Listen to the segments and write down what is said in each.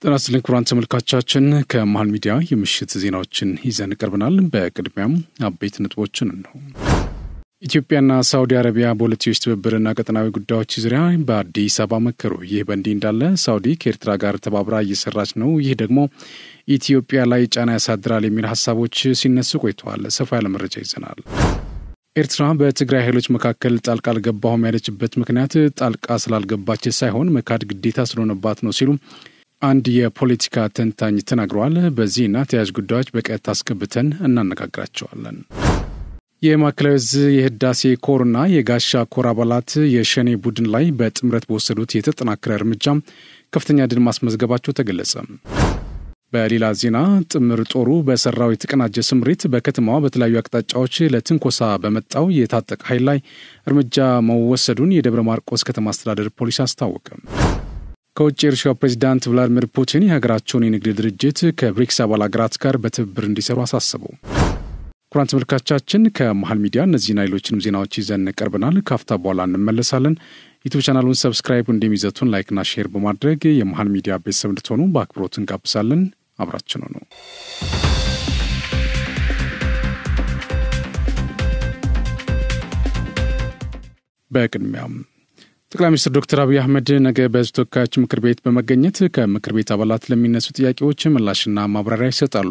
ጤናስልን ክቡራን ተመልካቾቻችን ከመሃል ሚዲያ የምሽት ዜናዎችን ይዘን ቀርበናል። በቅድሚያም አበይት ነጥቦችን ነው። ኢትዮጵያና ሳውዲ አረቢያ በሁለትዮሽ ትብብርና ቀጠናዊ ጉዳዮች ዙሪያ በአዲስ አበባ መከሩ። ይህ በእንዲህ እንዳለ ሳውዲ ከኤርትራ ጋር ተባብራ እየሰራች ነው። ይህ ደግሞ ኢትዮጵያ ላይ ጫና ያሳድራል የሚል ሐሳቦች ሲነሱ ቆይተዋል። ሰፋ ያለ መረጃ ይዘናል። ኤርትራ በትግራይ ኃይሎች መካከል ጣልቃ አልገባሁም ያለችበት ምክንያት ጣልቃ ስላልገባች ሳይሆን መካድ ግዴታ ስለሆነባት ነው ሲሉ አንድ የፖለቲካ ተንታኝ ተናግረዋል። በዚህና ተያያዥ ጉዳዮች በቀጥታ አስገብተን እናነጋግራቸዋለን። የማዕከላዊ ዕዝ የህዳሴ ኮርና የጋሻ ኮር አባላት የሸኔ ቡድን ላይ በጥምረት በወሰዱት የተጠናከረ እርምጃ ከፍተኛ ድል ማስመዝገባቸው ተገለጸ። በሌላ ዜና ጥምር ጦሩ በሰራው የተቀናጀ ስምሪት በከተማዋ በተለያዩ አቅጣጫዎች ለትንኮሳ በመጣው የታጠቀ ኃይል ላይ እርምጃ መወሰዱን የደብረ ማርቆስ ከተማ አስተዳደር ፖሊስ አስታወቀ። ከውጭ የሩሲያ ፕሬዝዳንት ቭላድሚር ፑቲን የሀገራቸውን የንግድ ድርጅት ከብሪክስ አባል ሀገራት ጋር በትብብር እንዲሰሩ አሳሰቡ። ክቡራን ተመልካቾቻችን ከመሃል ሚዲያ እነዚህና ሌሎችንም ዜናዎች ይዘን ቀርበናል። ካፍታ በኋላ እንመለሳለን። ዩቲዩብ ቻናሉን ሰብስክራይብ እንደሚዘቱን ላይክና ሼር በማድረግ የመሃል ሚዲያ ቤተሰብ እንድትሆኑ በአክብሮት እንጋብዛለን። አብራችሁ ነው። በቅድሚያም ጠቅላይ ሚኒስትር ዶክተር አብይ አህመድ ነገ በሕዝብ ተወካዮች ምክር ቤት በመገኘት ከምክር ቤት አባላት ለሚነሱ ጥያቄዎች ምላሽና ማብራሪያ ይሰጣሉ።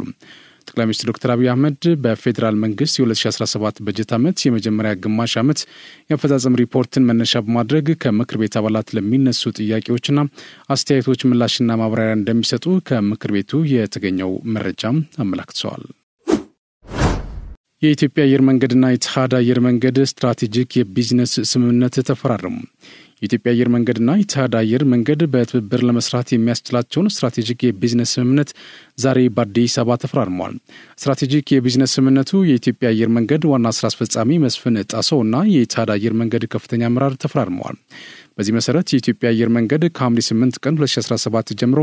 ጠቅላይ ሚኒስትር ዶክተር አብይ አህመድ በፌዴራል መንግስት የ2017 በጀት ዓመት የመጀመሪያ ግማሽ ዓመት የአፈጻጸም ሪፖርትን መነሻ በማድረግ ከምክር ቤት አባላት ለሚነሱ ጥያቄዎችና አስተያየቶች ምላሽና ማብራሪያ እንደሚሰጡ ከምክር ቤቱ የተገኘው መረጃ አመላክቷል። የኢትዮጵያ አየር መንገድና ኢትሃድ አየር መንገድ ስትራቴጂክ የቢዝነስ ስምምነት ተፈራረሙ። የኢትዮጵያ አየር መንገድና ኢትሃድ አየር መንገድ በትብብር ለመስራት የሚያስችላቸውን ስትራቴጂክ የቢዝነስ ስምምነት ዛሬ በአዲስ አበባ ተፈራርመዋል። ስትራቴጂክ የቢዝነስ ስምምነቱ የኢትዮጵያ አየር መንገድ ዋና ስራ አስፈጻሚ መስፍን ጣሰውና የኢትሃድ አየር መንገድ ከፍተኛ አመራር ተፈራርመዋል። በዚህ መሰረት የኢትዮጵያ አየር መንገድ ከሐምሌ 8 ቀን 2017 ጀምሮ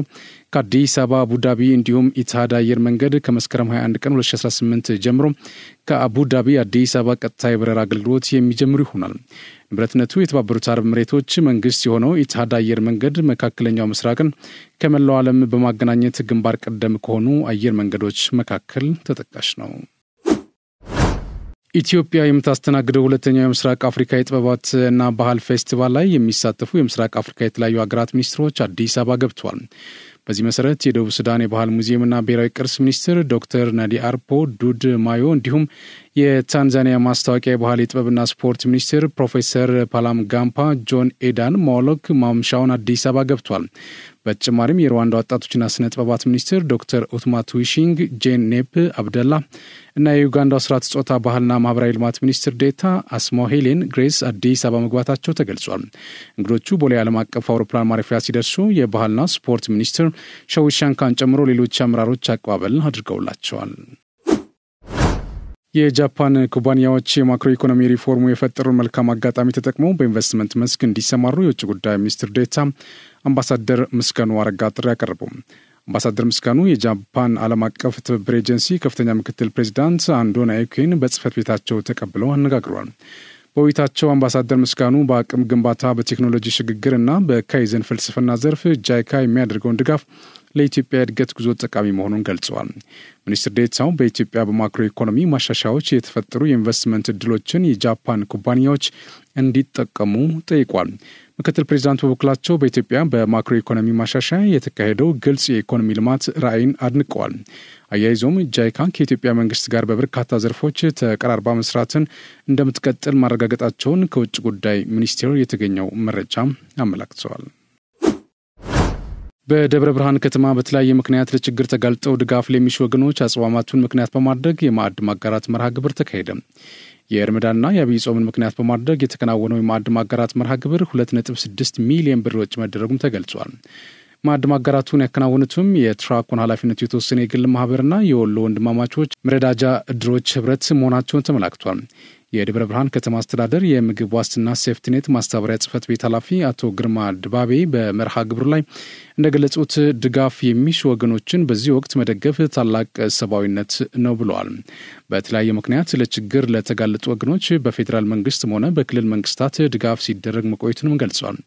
ከአዲስ አበባ አቡዳቢ እንዲሁም ኢትሃድ አየር መንገድ ከመስከረም 21 ቀን 2018 ጀምሮ ከአቡዳቢ አዲስ አበባ ቀጥታ የበረራ አገልግሎት የሚጀምሩ ይሆናል። ንብረትነቱ የተባበሩት አረብ ኤሚሬቶች መንግስት የሆነው ኢትሃድ አየር መንገድ መካከለኛው ምስራቅን ከመላው ዓለም በማገናኘት ግንባር ቀደም ከሆኑ አየር መንገዶች መካከል ተጠቃሽ ነው። ኢትዮጵያ የምታስተናግደው ሁለተኛው የምስራቅ አፍሪካ የጥበባትና ባህል ፌስቲቫል ላይ የሚሳተፉ የምስራቅ አፍሪካ የተለያዩ ሀገራት ሚኒስትሮች አዲስ አበባ ገብተዋል። በዚህ መሰረት የደቡብ ሱዳን የባህል ሙዚየምና ብሔራዊ ቅርስ ሚኒስትር ዶክተር ናዲ አርፖ ዱድ ማዮ እንዲሁም የታንዛኒያ ማስታወቂያ የባህል የጥበብና ስፖርት ሚኒስትር ፕሮፌሰር ፓላም ጋምፓ ጆን ኤዳን ሞሎክ ማምሻውን አዲስ አበባ ገብቷል። በተጨማሪም የሩዋንዳ ወጣቶችና ስነ ጥበባት ሚኒስትር ዶክተር ኡትማት ዊሺንግ ጄን ኔፕ አብደላ እና የዩጋንዳ ስርዓተ ጾታ ባህልና ማህበራዊ ልማት ሚኒስትር ዴታ አስማው ሄሌን ግሬስ አዲስ አበባ መግባታቸው ተገልጿል። እንግዶቹ ቦሌ ዓለም አቀፍ አውሮፕላን ማረፊያ ሲደርሱ የባህልና ስፖርት ሚኒስትር ሸዊሻንካን ጨምሮ ሌሎች አመራሮች አቀባበል አድርገውላቸዋል። የጃፓን ኩባንያዎች የማክሮ ኢኮኖሚ ሪፎርሙ የፈጠሩን መልካም አጋጣሚ ተጠቅመው በኢንቨስትመንት መስክ እንዲሰማሩ የውጭ ጉዳይ ሚኒስትር ዴታ አምባሳደር ምስጋኑ አረጋ ጥሪ ያቀረቡ። አምባሳደር ምስጋኑ የጃፓን ዓለም አቀፍ ትብብር ኤጀንሲ ከፍተኛ ምክትል ፕሬዚዳንት አንዶና ኤኩን በጽህፈት ቤታቸው ተቀብለው አነጋግረዋል። በውይይታቸው አምባሳደር ምስጋኑ በአቅም ግንባታ፣ በቴክኖሎጂ ሽግግርና በካይዘን ፍልስፍና ዘርፍ ጃይካ የሚያደርገውን ድጋፍ ለኢትዮጵያ እድገት ጉዞ ጠቃሚ መሆኑን ገልጸዋል። ሚኒስትር ዴታው በኢትዮጵያ በማክሮ ኢኮኖሚ ማሻሻያዎች የተፈጠሩ የኢንቨስትመንት እድሎችን የጃፓን ኩባንያዎች እንዲጠቀሙ ጠይቋል። ምክትል ፕሬዚዳንቱ በበኩላቸው በኢትዮጵያ በማክሮ ኢኮኖሚ ማሻሻያ የተካሄደው ግልጽ የኢኮኖሚ ልማት ራዕይን አድንቀዋል። አያይዞም ጃይካ ከኢትዮጵያ መንግስት ጋር በበርካታ ዘርፎች ተቀራርባ መስራትን እንደምትቀጥል ማረጋገጣቸውን ከውጭ ጉዳይ ሚኒስቴር የተገኘው መረጃ አመላክተዋል። በደብረ ብርሃን ከተማ በተለያየ ምክንያት ለችግር ተጋልጠው ድጋፍ ለሚሹ ወገኖች አጽዋማቱን ምክንያት በማድረግ የማዕድ ማጋራት መርሃ ግብር ተካሄደ። የረመዳንና የአብይ ጾምን ምክንያት በማድረግ የተከናወነው የማዕድ ማጋራት መርሃ ግብር 2.6 ሚሊዮን ብር ወጪ መደረጉም ተገልጿል። ማዕድ ማጋራቱን ያከናወኑትም የትራኩን ኃላፊነቱ የተወሰነ የግል ማህበርና የወሎ ወንድማማቾች መረዳጃ እድሮች ህብረት መሆናቸውን ተመላክቷል። የደብረ ብርሃን ከተማ አስተዳደር የምግብ ዋስትና ሴፍቲኔት ማስተባበሪያ ጽህፈት ቤት ኃላፊ አቶ ግርማ ድባቤ በመርሃ ግብሩ ላይ እንደገለጹት ድጋፍ የሚሹ ወገኖችን በዚህ ወቅት መደገፍ ታላቅ ሰብአዊነት ነው ብለዋል። በተለያየ ምክንያት ለችግር ለተጋለጡ ወገኖች በፌዴራል መንግስትም ሆነ በክልል መንግስታት ድጋፍ ሲደረግ መቆየቱንም ገልጿል።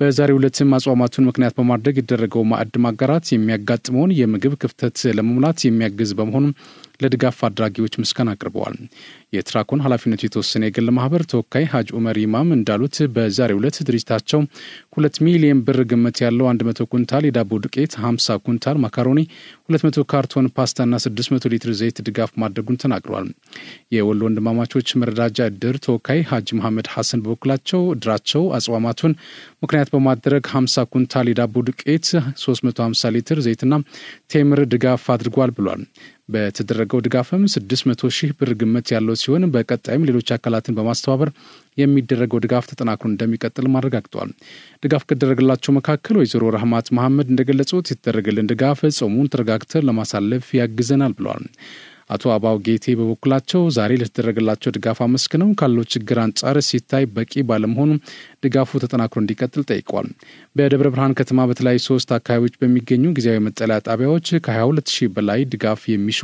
በዛሬው ዕለትም አጽዋማቱን ምክንያት በማድረግ የተደረገው ማዕድ ማጋራት የሚያጋጥመውን የምግብ ክፍተት ለመሙላት የሚያግዝ በመሆኑ ለድጋፍ አድራጊዎች ምስጋና አቅርበዋል። የትራኮን ኃላፊነቱ የተወሰነ የግል ማህበር ተወካይ ሀጅ ዑመር ኢማም እንዳሉት በዛሬው ዕለት ድርጅታቸው 2 ሚሊዮን ብር ግምት ያለው 100 ኩንታል የዳቦ ዱቄት፣ 50 ኩንታል ማካሮኒ፣ 200 ካርቶን ፓስታና 600 ሊትር ዘይት ድጋፍ ማድረጉን ተናግረዋል። የወሎ ወንድማማቾች መረዳጃ እድር ተወካይ ሀጅ መሐመድ ሐሰን በበኩላቸው እድራቸው አጽዋማቱን ምክንያት በማድረግ 50 ኩንታል የዳቦ ዱቄት፣ 350 ሊትር ዘይትና ቴምር ድጋፍ አድርጓል ብሏል። በተደረገው ድጋፍም 600,000 ብር ግምት ያለው ሲሆን በቀጣይም ሌሎች አካላትን በማስተባበር የሚደረገው ድጋፍ ተጠናክሮ እንደሚቀጥል ማረጋግጠዋል። ድጋፍ ከደረገላቸው መካከል ወይዘሮ ረህማት መሐመድ እንደገለጹት የተደረገልን ድጋፍ ጾሙን ተረጋግተን ለማሳለፍ ያግዘናል ብለዋል። አቶ አባው ጌቴ በበኩላቸው ዛሬ ለተደረገላቸው ድጋፍ አመስግነው ካለው ችግር አንጻር ሲታይ በቂ ባለመሆኑ ድጋፉ ተጠናክሮ እንዲቀጥል ጠይቀዋል። በደብረ ብርሃን ከተማ በተለያዩ 3 አካባቢዎች በሚገኙ ጊዜያዊ መጠለያ ጣቢያዎች ከ22,000 በላይ ድጋፍ የሚሹ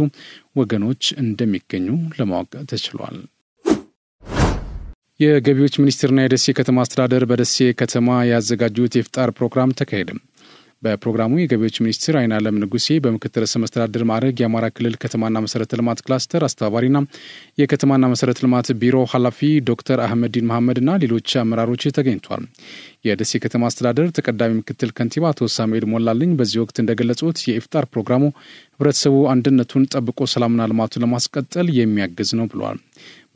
ወገኖች እንደሚገኙ ለማወቅ ተችሏል። የገቢዎች ሚኒስቴርና የደሴ ከተማ አስተዳደር በደሴ ከተማ ያዘጋጁት የኢፍጣር ፕሮግራም ተካሄደ። በፕሮግራሙ የገቢዎች ሚኒስትር አይናለም ንጉሴ በምክትል ርዕሰ መስተዳድር ማዕረግ የአማራ ክልል ከተማና መሰረተ ልማት ክላስተር አስተባባሪና የከተማና መሰረተ ልማት ቢሮ ኃላፊ ዶክተር አህመዲን መሐመድና ሌሎች አመራሮች ተገኝተዋል። የደሴ ከተማ አስተዳደር ተቀዳሚ ምክትል ከንቲባ አቶ ሳሙኤል ሞላልኝ በዚህ ወቅት እንደገለጹት የኢፍጣር ፕሮግራሙ ህብረተሰቡ አንድነቱን ጠብቆ ሰላምና ልማቱን ለማስቀጠል የሚያግዝ ነው ብለዋል።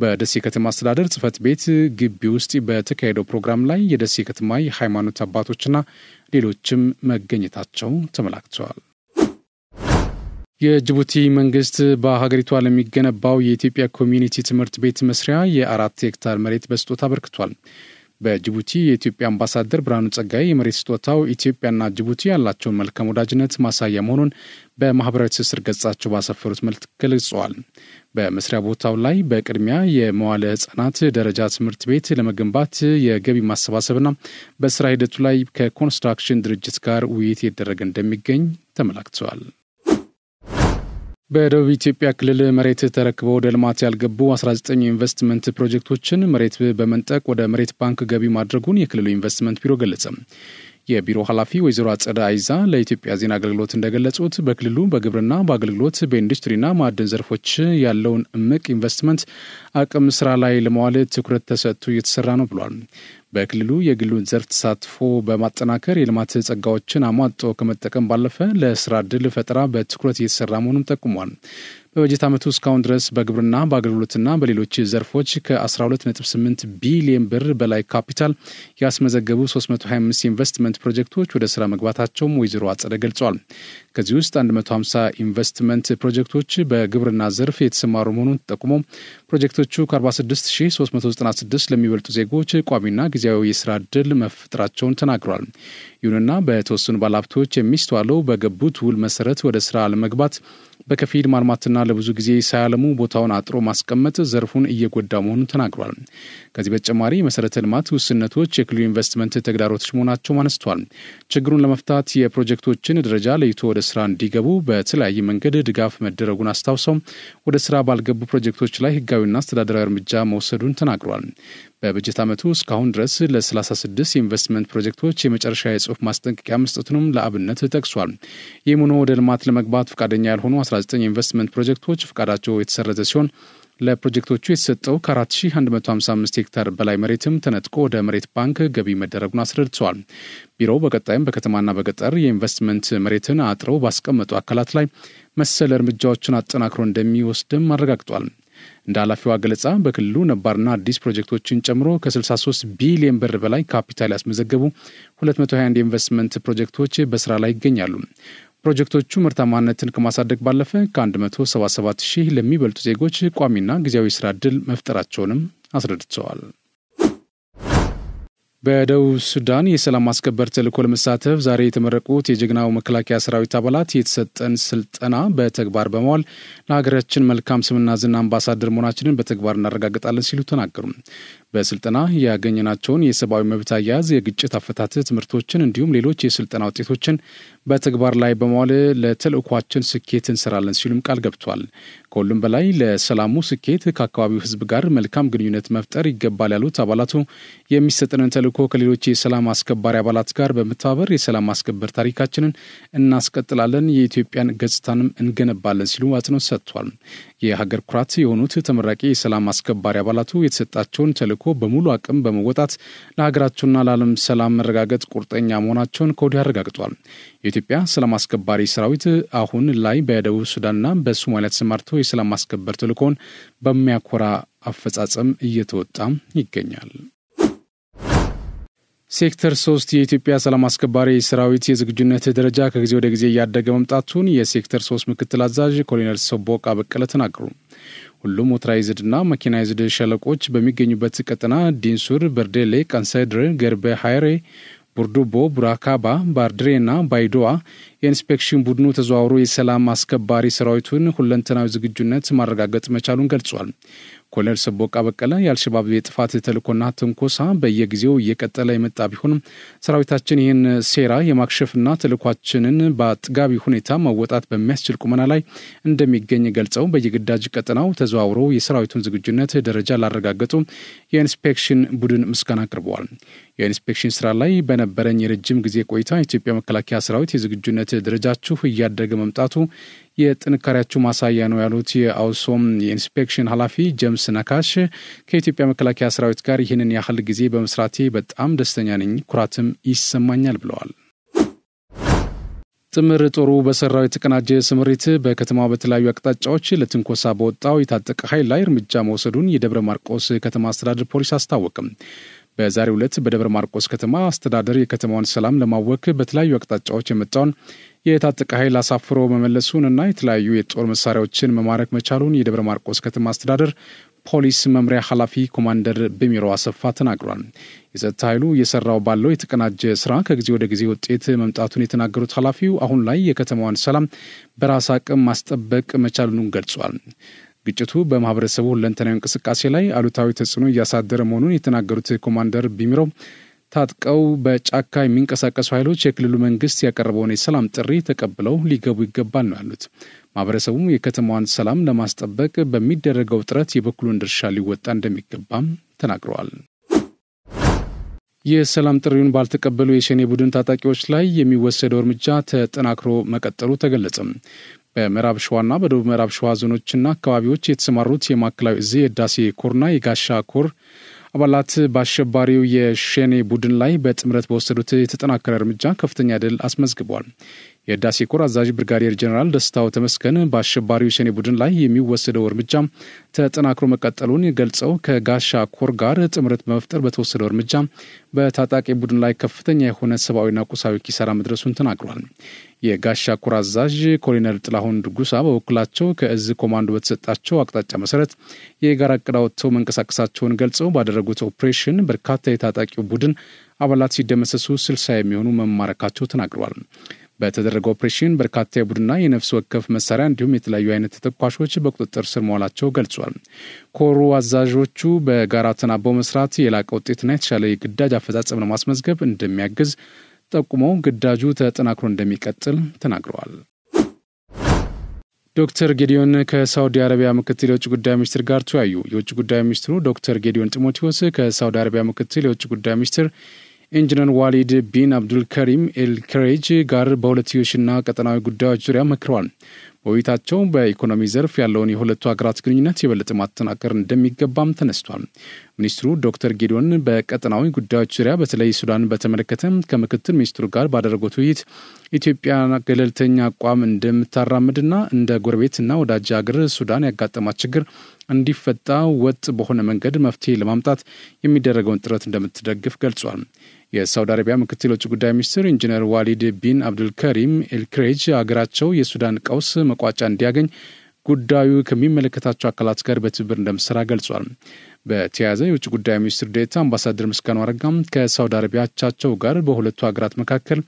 በደሴ ከተማ አስተዳደር ጽህፈት ቤት ግቢ ውስጥ በተካሄደው ፕሮግራም ላይ የደሴ ከተማ የሃይማኖት አባቶችና ሌሎችም መገኘታቸው ተመላክተዋል። የጅቡቲ መንግስት በሀገሪቷ ለሚገነባው የኢትዮጵያ ኮሚኒቲ ትምህርት ቤት መስሪያ የ4 ሄክታር መሬት በስጦታ አበርክቷል። በጅቡቲ የኢትዮጵያ አምባሳደር ብርሃኑ ጸጋይ የመሬት ስጦታው ኢትዮጵያና ጅቡቲ ያላቸውን መልካም ወዳጅነት ማሳያ መሆኑን በማህበራዊ ትስስር ገጻቸው ባሰፈሩት መልእክት ገልጸዋል። በመስሪያ ቦታው ላይ በቅድሚያ የመዋለ ህጻናት ደረጃ ትምህርት ቤት ለመገንባት የገቢ ማሰባሰብና በስራ ሂደቱ ላይ ከኮንስትራክሽን ድርጅት ጋር ውይይት እየተደረገ እንደሚገኝ ተመላክተዋል። በደቡብ ኢትዮጵያ ክልል መሬት ተረክበው ወደ ልማት ያልገቡ 19 ኢንቨስትመንት ፕሮጀክቶችን መሬት በመንጠቅ ወደ መሬት ባንክ ገቢ ማድረጉን የክልሉ ኢንቨስትመንት ቢሮ ገለጸ። የቢሮ ኃላፊ ወይዘሮ አጸዳ አይዛ ለኢትዮጵያ ዜና አገልግሎት እንደገለጹት በክልሉ በግብርና፣ በአገልግሎት፣ በኢንዱስትሪና ማዕድን ዘርፎች ያለውን እምቅ ኢንቨስትመንት አቅም ስራ ላይ ለማዋል ትኩረት ተሰጥቶ እየተሰራ ነው ብሏል። በክልሉ የግሉን ዘርፍ ተሳትፎ በማጠናከር የልማት ጸጋዎችን አሟጦ ከመጠቀም ባለፈ ለስራ ዕድል ፈጠራ በትኩረት እየተሰራ መሆኑን ጠቁሟል። በበጀት ዓመቱ እስካሁን ድረስ በግብርና፣ በአገልግሎትና በሌሎች ዘርፎች ከ12.8 ቢሊዮን ብር በላይ ካፒታል ያስመዘገቡ 325 ኢንቨስትመንት ፕሮጀክቶች ወደ ስራ መግባታቸውም ወይዘሮ አጸደ ገልጸዋል። ከዚህ ውስጥ 150 ኢንቨስትመንት ፕሮጀክቶች በግብርና ዘርፍ የተሰማሩ መሆኑን ጠቁሞ ፕሮጀክቶቹ ከ46396 ለሚበልጡ ዜጎች ቋሚና ጊዜያዊ የስራ ዕድል መፍጠራቸውን ተናግረዋል። ይሁንና በተወሰኑ ባለሀብቶች የሚስተዋለው በገቡት ውል መሰረት ወደ ስራ ለመግባት በከፊል ማልማትና ለብዙ ጊዜ ሳያለሙ ቦታውን አጥሮ ማስቀመጥ ዘርፉን እየጎዳ መሆኑን ተናግሯል። ከዚህ በተጨማሪ መሰረተ ልማት ውስንነቶች የክልሉ ኢንቨስትመንት ተግዳሮቶች መሆናቸውን አነስተዋል። ችግሩን ለመፍታት የፕሮጀክቶችን ደረጃ ለይቶ ወደ ስራ እንዲገቡ በተለያየ መንገድ ድጋፍ መደረጉን አስታውሰው ወደ ስራ ባልገቡ ፕሮጀክቶች ላይ ህጋዊና አስተዳደራዊ እርምጃ መውሰዱን ተናግሯል። በበጀት ዓመቱ እስካሁን ድረስ ለ36 ኢንቨስትመንት ፕሮጀክቶች የመጨረሻ የጽሑፍ ማስጠንቀቂያ መስጠቱንም ለአብነት ጠቅሷል። ይህም ሆኖ ወደ ልማት ለመግባት ፈቃደኛ ያልሆኑ 19 ኢንቨስትመንት ፕሮጀክቶች ፈቃዳቸው የተሰረዘ ሲሆን ለፕሮጀክቶቹ የተሰጠው ከ4155 ሄክታር በላይ መሬትም ተነጥቆ ወደ መሬት ባንክ ገቢ መደረጉን አስረድተዋል። ቢሮው በቀጣይም በከተማና በገጠር የኢንቨስትመንት መሬትን አጥረው ባስቀመጡ አካላት ላይ መሰል እርምጃዎችን አጠናክሮ እንደሚወስድም አረጋግጧል። እንደ ኃላፊዋ ገለጻ በክልሉ ነባርና አዲስ ፕሮጀክቶችን ጨምሮ ከ63 ቢሊዮን ብር በላይ ካፒታል ያስመዘገቡ 221 የኢንቨስትመንት ፕሮጀክቶች በስራ ላይ ይገኛሉ። ፕሮጀክቶቹ ምርታማነትን ከማሳደግ ባለፈ ከ177 ሺህ ለሚበልጡ ዜጎች ቋሚና ጊዜያዊ ስራ ዕድል መፍጠራቸውንም አስረድተዋል። በደቡብ ሱዳን የሰላም ማስከበር ተልዕኮ ለመሳተፍ ዛሬ የተመረቁት የጀግናው መከላከያ ሰራዊት አባላት የተሰጠን ስልጠና በተግባር በመዋል ለሀገራችን መልካም ስምና ዝና አምባሳደር መሆናችንን በተግባር እናረጋግጣለን ሲሉ ተናገሩ። በስልጠና ያገኘናቸውን የሰብአዊ መብት አያያዝ፣ የግጭት አፈታት ትምህርቶችን እንዲሁም ሌሎች የስልጠና ውጤቶችን በተግባር ላይ በመዋል ለተልዕኳችን ስኬት እንሰራለን ሲሉም ቃል ገብቷል። ከሁሉም በላይ ለሰላሙ ስኬት ከአካባቢው ሕዝብ ጋር መልካም ግንኙነት መፍጠር ይገባል ያሉት አባላቱ የሚሰጠንን ተልዕኮ ተልዕኮ ከሌሎች የሰላም አስከባሪ አባላት ጋር በመተባበር የሰላም ማስከበር ታሪካችንን እናስቀጥላለን፣ የኢትዮጵያን ገጽታንም እንገነባለን ሲሉ አጽንኦት ሰጥቷል። የሀገር ኩራት የሆኑት ተመራቂ የሰላም አስከባሪ አባላቱ የተሰጣቸውን ተልዕኮ በሙሉ አቅም በመወጣት ለሀገራቸውና ለዓለም ሰላም መረጋገጥ ቁርጠኛ መሆናቸውን ከወዲሁ አረጋግጧል። የኢትዮጵያ ሰላም አስከባሪ ሰራዊት አሁን ላይ በደቡብ ሱዳንና በሶማሊያ ተሰማርቶ የሰላም ማስከበር ተልዕኮውን በሚያኮራ አፈጻጸም እየተወጣ ይገኛል። ሴክተር 3 የኢትዮጵያ ሰላም አስከባሪ ሰራዊት የዝግጁነት ደረጃ ከጊዜ ወደ ጊዜ እያደገ መምጣቱን የሴክተር 3 ምክትል አዛዥ ኮሎኔል ሰቦቃ በቀለ ተናገሩ። ሁሉም ሞተራይዝድና መኪናይዝድ ሸለቆች በሚገኙበት ቀጠና ዲንሱር፣ በርዴሌ፣ ቀንሳይድር፣ ገርበ ሃይሬ፣ ቡርዱቦ፣ ቡራካባ፣ ባርድሬና ባይዶዋ የኢንስፔክሽን ቡድኑ ተዘዋውሮ የሰላም አስከባሪ ሰራዊቱን ሁለንተናዊ ዝግጁነት ማረጋገጥ መቻሉን ገልጿል። ኮሎኔል ሰቦቃ በቀለ የአልሸባብ የጥፋት ተልዕኮና ትንኮሳ በየጊዜው እየቀጠለ የመጣ ቢሆንም ሰራዊታችን ይህን ሴራ የማክሸፍና ተልዕኳችንን በአጥጋቢ ሁኔታ መወጣት በሚያስችል ቁመና ላይ እንደሚገኝ ገልጸው በየግዳጅ ቀጠናው ተዘዋውሮ የሰራዊቱን ዝግጁነት ደረጃ ላረጋገጡ የኢንስፔክሽን ቡድን ምስጋና አቅርበዋል። የኢንስፔክሽን ስራ ላይ በነበረኝ የረጅም ጊዜ ቆይታ የኢትዮጵያ መከላከያ ሰራዊት የዝግጁነት ደረጃችሁ እያደገ መምጣቱ የጥንካሬያችሁ ማሳያ ነው ያሉት የአውሶም የኢንስፔክሽን ኃላፊ ጀምስ ነካሽ ከኢትዮጵያ መከላከያ ሰራዊት ጋር ይህንን ያህል ጊዜ በመስራቴ በጣም ደስተኛ ነኝ፣ ኩራትም ይሰማኛል ብለዋል። ጥምር ጦሩ በሰራው የተቀናጀ ስምሪት በከተማው በተለያዩ አቅጣጫዎች ለትንኮሳ በወጣው የታጠቀ ኃይል ላይ እርምጃ መውሰዱን የደብረ ማርቆስ ከተማ አስተዳደር ፖሊስ አስታወቀም። በዛሬው ዕለት በደብረ ማርቆስ ከተማ አስተዳደር የከተማውን ሰላም ለማወክ በተለያዩ አቅጣጫዎች የመጣውን የታጠቀ ኃይል አሳፍሮ መመለሱንና የተለያዩ የጦር መሳሪያዎችን መማረክ መቻሉን የደብረ ማርቆስ ከተማ አስተዳደር ፖሊስ መምሪያ ኃላፊ ኮማንደር በሚሮ አሰፋ ተናግሯል። የጸጥታ ኃይሉ እየሰራው ባለው የተቀናጀ ስራ ከጊዜ ወደ ጊዜ ውጤት መምጣቱን የተናገሩት ኃላፊው አሁን ላይ የከተማዋን ሰላም በራስ አቅም ማስጠበቅ መቻሉን ገልጿል። ግጭቱ በማህበረሰቡ ሁለንተናዊ እንቅስቃሴ ላይ አሉታዊ ተጽዕኖ እያሳደረ መሆኑን የተናገሩት ኮማንደር ቢሚሮ ታጥቀው በጫካ የሚንቀሳቀሱ ኃይሎች የክልሉ መንግስት ያቀረበውን የሰላም ጥሪ ተቀብለው ሊገቡ ይገባል ነው ያሉት። ማህበረሰቡ የከተማዋን ሰላም ለማስጠበቅ በሚደረገው ጥረት የበኩሉን ድርሻ ሊወጣ እንደሚገባም ተናግረዋል። የሰላም ጥሪውን ባልተቀበሉ የሸኔ ቡድን ታጣቂዎች ላይ የሚወሰደው እርምጃ ተጠናክሮ መቀጠሉ ተገለጸ። በምዕራብ ሸዋና በደቡብ ምዕራብ ሸዋ ዞኖችና አካባቢዎች የተሰማሩት የማዕከላዊ እዝ የዳሴ ኮርና የጋሻ ኮር አባላት በአሸባሪው የሸኔ ቡድን ላይ በጥምረት በወሰዱት የተጠናከረ እርምጃ ከፍተኛ ድል አስመዝግበዋል። የዳሴ ኮር አዛዥ ብርጋዴር ጀነራል ደስታው ተመስገን በአሸባሪው የሸኔ ቡድን ላይ የሚወሰደው እርምጃ ተጠናክሮ መቀጠሉን ገልጸው ከጋሻ ኮር ጋር ጥምረት በመፍጠር በተወሰደው እርምጃ በታጣቂ ቡድን ላይ ከፍተኛ የሆነ ሰብአዊና ቁሳዊ ኪሳራ መድረሱን ተናግሯል። የጋሻ ኮር አዛዥ ኮሎኔል ጥላሁን ድጉሳ በበኩላቸው ከእዝ ኮማንዶ በተሰጣቸው አቅጣጫ መሰረት የጋራ ዕቅድ አውጥተው መንቀሳቀሳቸውን ገልጸው ባደረጉት ኦፕሬሽን በርካታ የታጣቂው ቡድን አባላት ሲደመሰሱ 60 የሚሆኑ መማረካቸው ተናግረዋል። በተደረገው ኦፕሬሽን በርካታ የቡድንና የነፍስ ወከፍ መሳሪያ እንዲሁም የተለያዩ አይነት ተተኳሾች በቁጥጥር ስር መዋላቸው ገልጿል። ኮሩ አዛዦቹ በጋራ ተናበው መስራት የላቀ ውጤትና የተሻለ የግዳጅ አፈጻጸም ለማስመዝገብ እንደሚያግዝ ጠቁመው ግዳጁ ተጠናክሮ እንደሚቀጥል ተናግረዋል። ዶክተር ጌዲዮን ከሳውዲ አረቢያ ምክትል የውጭ ጉዳይ ሚኒስትር ጋር ተወያዩ። የውጭ ጉዳይ ሚኒስትሩ ዶክተር ጌዲዮን ጢሞቴዎስ ከሳውዲ አረቢያ ምክትል የውጭ ጉዳይ ሚኒስትር ኢንጂነር ዋሊድ ቢን አብዱል ከሪም ኤልክሬጅ ጋር በሁለትዮሽና ቀጠናዊ ጉዳዮች ዙሪያ መክረዋል። በውይይታቸው በኢኮኖሚ ዘርፍ ያለውን የሁለቱ ሀገራት ግንኙነት የበለጠ ማጠናከር እንደሚገባም ተነስቷል። ሚኒስትሩ ዶክተር ጌዲዮን በቀጠናዊ ጉዳዮች ዙሪያ በተለይ ሱዳን በተመለከተ ከምክትል ሚኒስትሩ ጋር ባደረጉት ውይይት ኢትዮጵያ ገለልተኛ አቋም እንደምታራምድና እንደ ጎረቤትና ወዳጅ ሀገር ሱዳን ያጋጠማት ችግር እንዲፈታ ወጥ በሆነ መንገድ መፍትሄ ለማምጣት የሚደረገውን ጥረት እንደምትደግፍ ገልጿል። የሳውዲ አረቢያ ምክትል የውጭ ጉዳይ ሚኒስትር ኢንጂነር ዋሊድ ቢን አብዱል ከሪም ኤልክሬጅ ሀገራቸው የሱዳን ቀውስ መቋጫ እንዲያገኝ ጉዳዩ ከሚመለከታቸው አካላት ጋር በትብብር እንደምትሰራ ገልጿል። በተያያዘ የውጭ ጉዳይ ሚኒስትር ዴኤታ አምባሳደር ምስጋኑ አረጋም ከሳውዲ አረቢያ አቻቸው ጋር በሁለቱ ሀገራት መካከል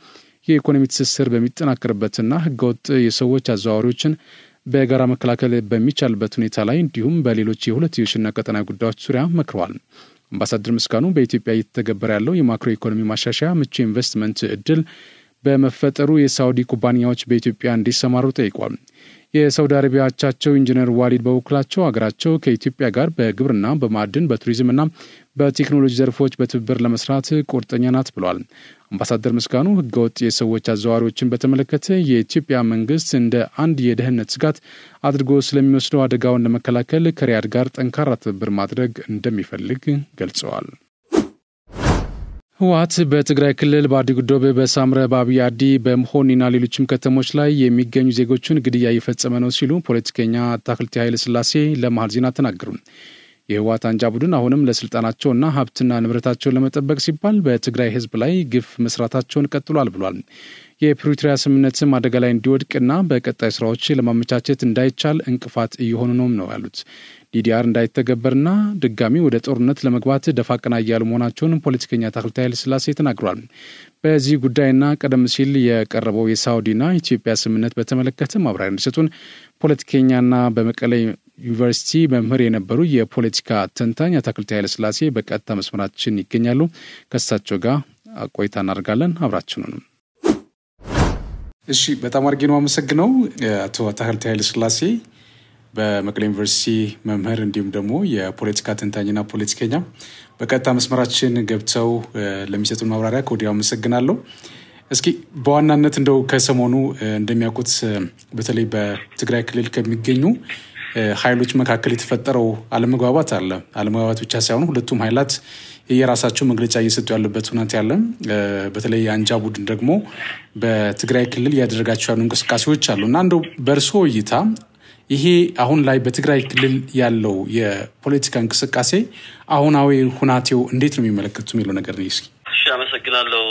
የኢኮኖሚ ትስስር በሚጠናከርበትና ህገወጥ የሰዎች አዘዋዋሪዎችን በጋራ መከላከል በሚቻልበት ሁኔታ ላይ እንዲሁም በሌሎች የሁለትዮሽና ቀጠናዊ ጉዳዮች ዙሪያ መክረዋል። አምባሳደር ምስጋኑ በኢትዮጵያ እየተተገበረ ያለው የማክሮ ኢኮኖሚ ማሻሻያ ምቹ ኢንቨስትመንት እድል በመፈጠሩ የሳውዲ ኩባንያዎች በኢትዮጵያ እንዲሰማሩ ጠይቋል። የሳውዲ አረቢያ አቻቸው ኢንጂነር ዋሊድ በበኩላቸው ሀገራቸው ከኢትዮጵያ ጋር በግብርና፣ በማዕድን፣ በቱሪዝምና በቴክኖሎጂ ዘርፎች በትብብር ለመስራት ቁርጠኛ ናት ብለዋል። አምባሳደር ምስጋኑ ህገወጥ የሰዎች አዘዋዋሪዎችን በተመለከተ የኢትዮጵያ መንግስት እንደ አንድ የደህንነት ስጋት አድርጎ ስለሚወስደው አደጋውን ለመከላከል ከሪያድ ጋር ጠንካራ ትብብር ማድረግ እንደሚፈልግ ገልጸዋል። ህወሓት በትግራይ ክልል በአዲጉዶብ፣ በሳምረ፣ በአብይ አዲ፣ በመሆኒና ሌሎችም ከተሞች ላይ የሚገኙ ዜጎችን ግድያ እየፈጸመ ነው ሲሉ ፖለቲከኛ አታክልቲ ኃይለ ሥላሴ ለመሃል ዜና ተናገሩ። የህወሓት አንጃ ቡድን አሁንም ለስልጣናቸውና ሀብትና ንብረታቸውን ለመጠበቅ ሲባል በትግራይ ህዝብ ላይ ግፍ መስራታቸውን ቀጥሏል ብሏል። የፕሪቶሪያ ስምምነትም አደጋ ላይ እንዲወድቅና በቀጣይ ስራዎች ለማመቻቸት እንዳይቻል እንቅፋት እየሆኑ ነው ያሉት። ዲዲአር እንዳይተገበርና ድጋሚ ወደ ጦርነት ለመግባት ደፋ ቀና እያሉ መሆናቸውን ፖለቲከኛ አታክልቲ ኃይለ ሥላሴ ተናግሯል። በዚህ ጉዳይና ቀደም ሲል የቀረበው የሳውዲና ኢትዮጵያ ስምምነት በተመለከተ ማብራሪያ እንዲሰጡን ፖለቲከኛና በመቀሌ ዩኒቨርሲቲ መምህር የነበሩ የፖለቲካ ተንታኝ አታክልቲ ኃይለ ሥላሴ በቀጥታ መስመራችን ይገኛሉ። ከእሳቸው ጋር ቆይታ እናደርጋለን። አብራችሁን ነው። እሺ፣ በጣም አድርጌ ነው አመሰግነው አቶ አታክልቲ ኃይለ ሥላሴ በመቀሌ ዩኒቨርሲቲ መምህር እንዲሁም ደግሞ የፖለቲካ ተንታኝና ፖለቲከኛ በቀጥታ መስመራችን ገብተው ለሚሰጡን ማብራሪያ ከወዲያው አመሰግናለሁ። እስኪ በዋናነት እንደው ከሰሞኑ እንደሚያውቁት በተለይ በትግራይ ክልል ከሚገኙ ኃይሎች መካከል የተፈጠረው አለመግባባት አለ። አለመግባባት ብቻ ሳይሆን ሁለቱም ኃይላት የራሳቸው መግለጫ እየሰጡ ያሉበት ሁኔታ ያለ። በተለይ አንጃ ቡድን ደግሞ በትግራይ ክልል ያደረጋቸው ያሉ እንቅስቃሴዎች አሉና እንደው በእርሶ እይታ ይሄ አሁን ላይ በትግራይ ክልል ያለው የፖለቲካ እንቅስቃሴ አሁናዊ ሁናቴው እንዴት ነው የሚመለከቱት የሚለው ነገር ነው። እስኪ እሺ፣ አመሰግናለሁ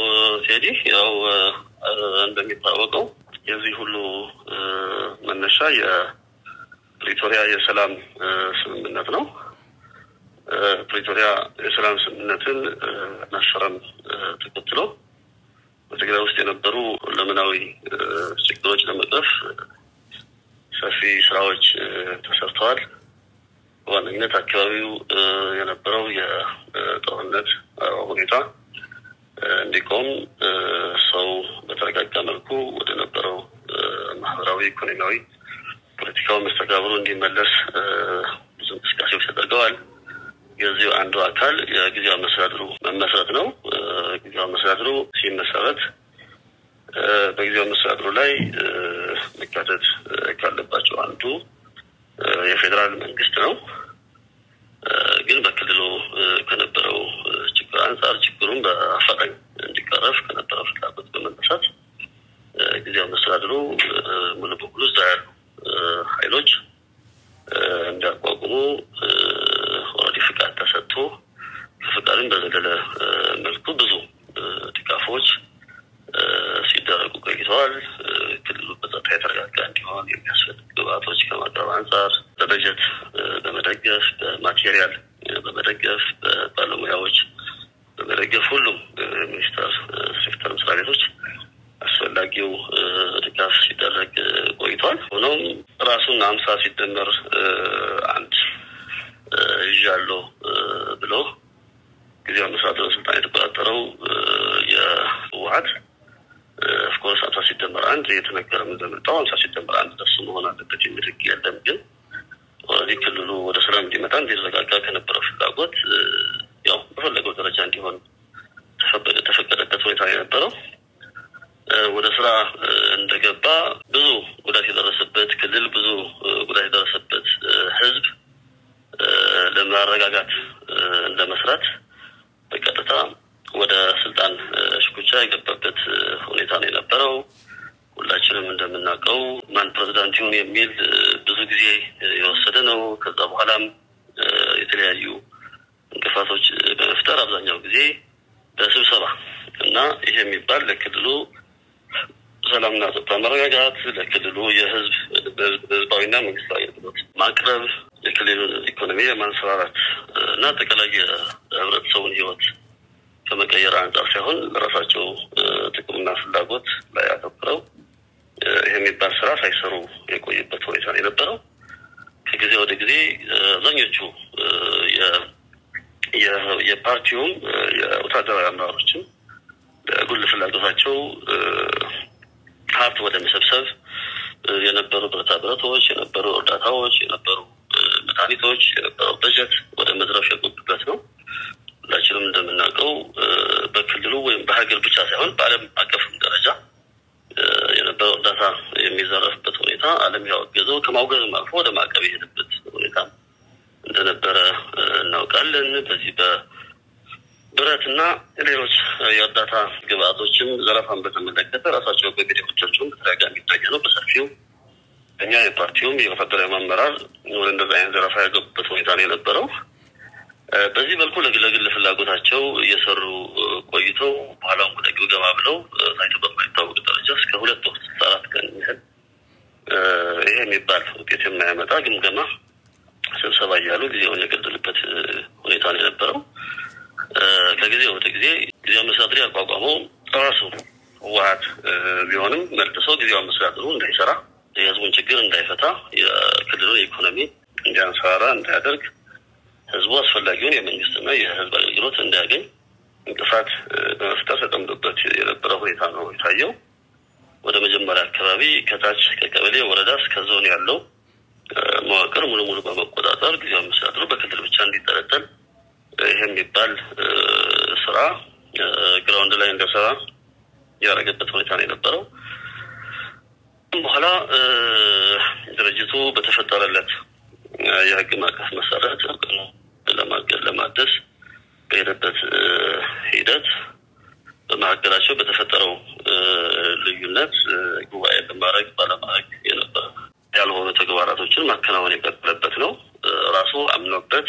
ቴዲ። ያው እንደሚታወቀው የዚህ ሁሉ መነሻ የፕሪቶሪያ የሰላም ስምምነት ነው። ፕሪቶሪያ የሰላም ስምምነትን መፈረም ተከትሎ በትግራይ ውስጥ የነበሩ ለምናዊ ችግሮች ለመቅረፍ ሰፊ ስራዎች ተሰርተዋል። በዋነኝነት አካባቢው የነበረው የጦርነት ሁኔታ እንዲቆም ሰው በተረጋጋ መልኩ ወደ ነበረው ማህበራዊ፣ ኢኮኖሚያዊ፣ ፖለቲካዊ መስተጋብሩ እንዲመለስ ብዙ እንቅስቃሴዎች ተደርገዋል። የዚሁ አንዱ አካል የጊዜያዊ መስተዳድሩ መመስረት ነው። ጊዜያዊ መስተዳድሩ ሲመሰረት በጊዜያዊ መስተዳድሩ ላይ መካተት ካለባቸው አንዱ የፌዴራል መንግስት ነው። ግን በክልሉ ከነበረው ችግር አንጻር ችግሩን በአፋጣኝ እንዲቀረፍ ከነበረው ፍላጎት በመነሳት ጊዜያዊ መስተዳድሩ ሙሉ በሙሉ እዛ ያሉ ኃይሎች እንዲያቋቁሙ ኦልሬዲ ፍቃድ ተሰጥቶ ከፍቃድም በዘለለ መልኩ ብዙ ድጋፎች ሲደረጉ ቆይተዋል። ክልሉ በጸጥታ የተረጋጋ እንዲሆን የሚያስፈልግ ግብዓቶች ከማቅረብ አንጻር በበጀት በመደገፍ፣ በማቴሪያል በመደገፍ፣ በባለሙያዎች በመደገፍ ሁሉም ሚኒስቴር ሴክተር መስሪያ ቤቶች አስፈላጊው ድጋፍ ሲደረግ ቆይቷል። ሆኖም ራሱን 50 ሲደመር አንድ ይዣለሁ ብሎ ጊዜያዊ መስተዳድሩ ስልጣን የተቆጣጠረው የህወሓት ኦፍኮርስ 50 ሲደመር አንድ የተነገረም እንደመጣው 50 ሲደመር አንድ ደርሶ መሆን አለበት የሚል ህግ የለም። ግን ኦልሬዲ ክልሉ ወደ ሰላም እንዲመጣ እንዲረጋጋ ከነበረው ፍላጎት ያው በፈለገው ደረጃ እንዲሆን ተፈቀደበት ሁኔታ የነበረው ወደ ስራ እንደገባ ብዙ ጉዳት የደረሰበት ክልል፣ ብዙ ጉዳት የደረሰበት ህዝብ ለማረጋጋት እንደመስራት በቀጥታ ወደ ስልጣን ሽኩቻ የገባበት ሁኔታ ነው የነበረው። ሁላችንም እንደምናውቀው ማን ፕሬዝዳንት ይሁን የሚል ብዙ ጊዜ የወሰደ ነው። ከዛ በኋላም የተለያዩ እንቅፋቶች በመፍጠር አብዛኛው ጊዜ በስብሰባ እና ይሄ የሚባል ለክልሉ ሰላምና ጸጥታ መረጋጋት፣ ለክልሉ የህዝባዊና መንግስታዊ አገልግሎት ማቅረብ፣ የክልሉን ኢኮኖሚ የማንሰራራት እና አጠቃላይ የህብረተሰቡን ህይወት ከመቀየር አንጻር ሳይሆን ለራሳቸው ጥቅምና ፍላጎት ላይ አተኩረው ይሄ የሚባል ስራ ሳይሰሩ የቆዩበት ሁኔታ ነው የነበረው። ከጊዜ ወደ ጊዜ አብዛኞቹ የፓርቲውም የወታደራዊ አመራሮችም ለግል ፍላጎታቸው ሀብት ወደ መሰብሰብ የነበሩ ብረታብረቶች የነበሩ እርዳታዎች የነበሩ መድኃኒቶች የነበሩ በጀት ወደ መዝረፍ የገቡበት ነው። ሁላችንም እንደምናውቀው በክልሉ ወይም በሀገር ብቻ ሳይሆን በዓለም አቀፍ ደረጃ የነበረው እርዳታ የሚዘረፍበት ሁኔታ ዓለም ያወገዘው ከማውገዝም አልፎ ወደ ማዕቀብ የሄደበት ሁኔታ እንደነበረ እናውቃለን። በዚህ በብረትና ሌሎች የእርዳታ ግብአቶችም ዘረፋን በተመለከተ ራሳቸው በሚዲያዎቻቸው በተደጋጋሚ ይታያሉ በሰፊው። እኛ የፓርቲውም የፌደራል አመራር ወደ እንደዚህ አይነት ዘረፋ ያገቡበት ሁኔታ ነው የነበረው። በዚህ መልኩ ለግል ፍላጎታቸው እየሰሩ ቆይተው በኋላም ወደ ግምገማ ብለው ታይቶ በማይታወቅ ደረጃ እስከ 2 ወር 4 ቀን ያህል ይሄ የሚባል ውጤት የማያመጣ ግምገማ ስብሰባ እያሉ ጊዜውን የገደሉበት ሁኔታ ነው የነበረው። ከጊዜ ወደ ጊዜ ጊዜው መስተዳድር ያቋቋመው ራሱ ህወሓት ቢሆንም መልሶ ጊዜው መስተዳድሩ እንዳይሰራ የህዝቡን ችግር እንዳይፈታ የክልሉን ኢኮኖሚ እንዲያንሰራራ እንዳያደርግ ህዝቡ አስፈላጊውን የመንግስትና የህዝብ አገልግሎት እንዲያገኝ እንቅፋት በመፍጠር ተጠምዶበት የነበረ ሁኔታ ነው የታየው። ወደ መጀመሪያ አካባቢ ከታች ከቀበሌ ወረዳ እስከ ዞን ያለው መዋቅር ሙሉ በመቆጣጠር ጊዜው መስተዳድሩ በክልል ብቻ እንዲጠለጠል ይሄ የሚባል ስራ ግራውንድ ላይ እንደሰራ ያደረገበት ሁኔታ ነው የነበረው። በኋላ ድርጅቱ በተፈጠረለት የህግ ማዕቀፍ መሰረት ለማደስ በሄደበት ሂደት በማዕከላቸው በተፈጠረው ልዩነት ጉባኤ በማድረግ ባለማድረግ የነበረ ያልሆኑ ተግባራቶችን ማከናወን የቀጠለበት ነው። ራሱ አምኖበት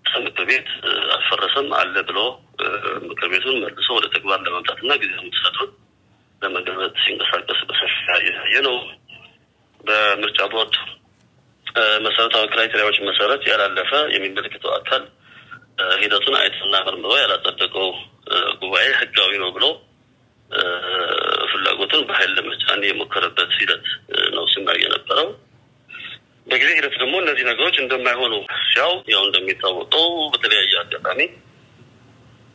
ምክር ቤት አልፈረሰም አለ ብሎ ምክር ቤቱን መልሶ ወደ ተግባር ለማምጣትና ጊዜውን ተሰጥቶ ለመገንባት ሲንቀሳቀስ በሰፊው ነው። በምርጫ ቦርድ መሰረታዊ ክራይቴሪያዎች መሰረት ያላለፈ የሚመለከተው አካል ሂደቱን አይቶና መርምሮ ያላጸደቀው ጉባኤ ህጋዊ ነው ብሎ ፍላጎቱን በኃይል ለመጫን የሞከረበት ሂደት ነው ሲናገር የነበረው። በጊዜ ሂደት ደግሞ እነዚህ ነገሮች እንደማይሆኑ ያው እንደሚታወቀው በተለያየ አጋጣሚ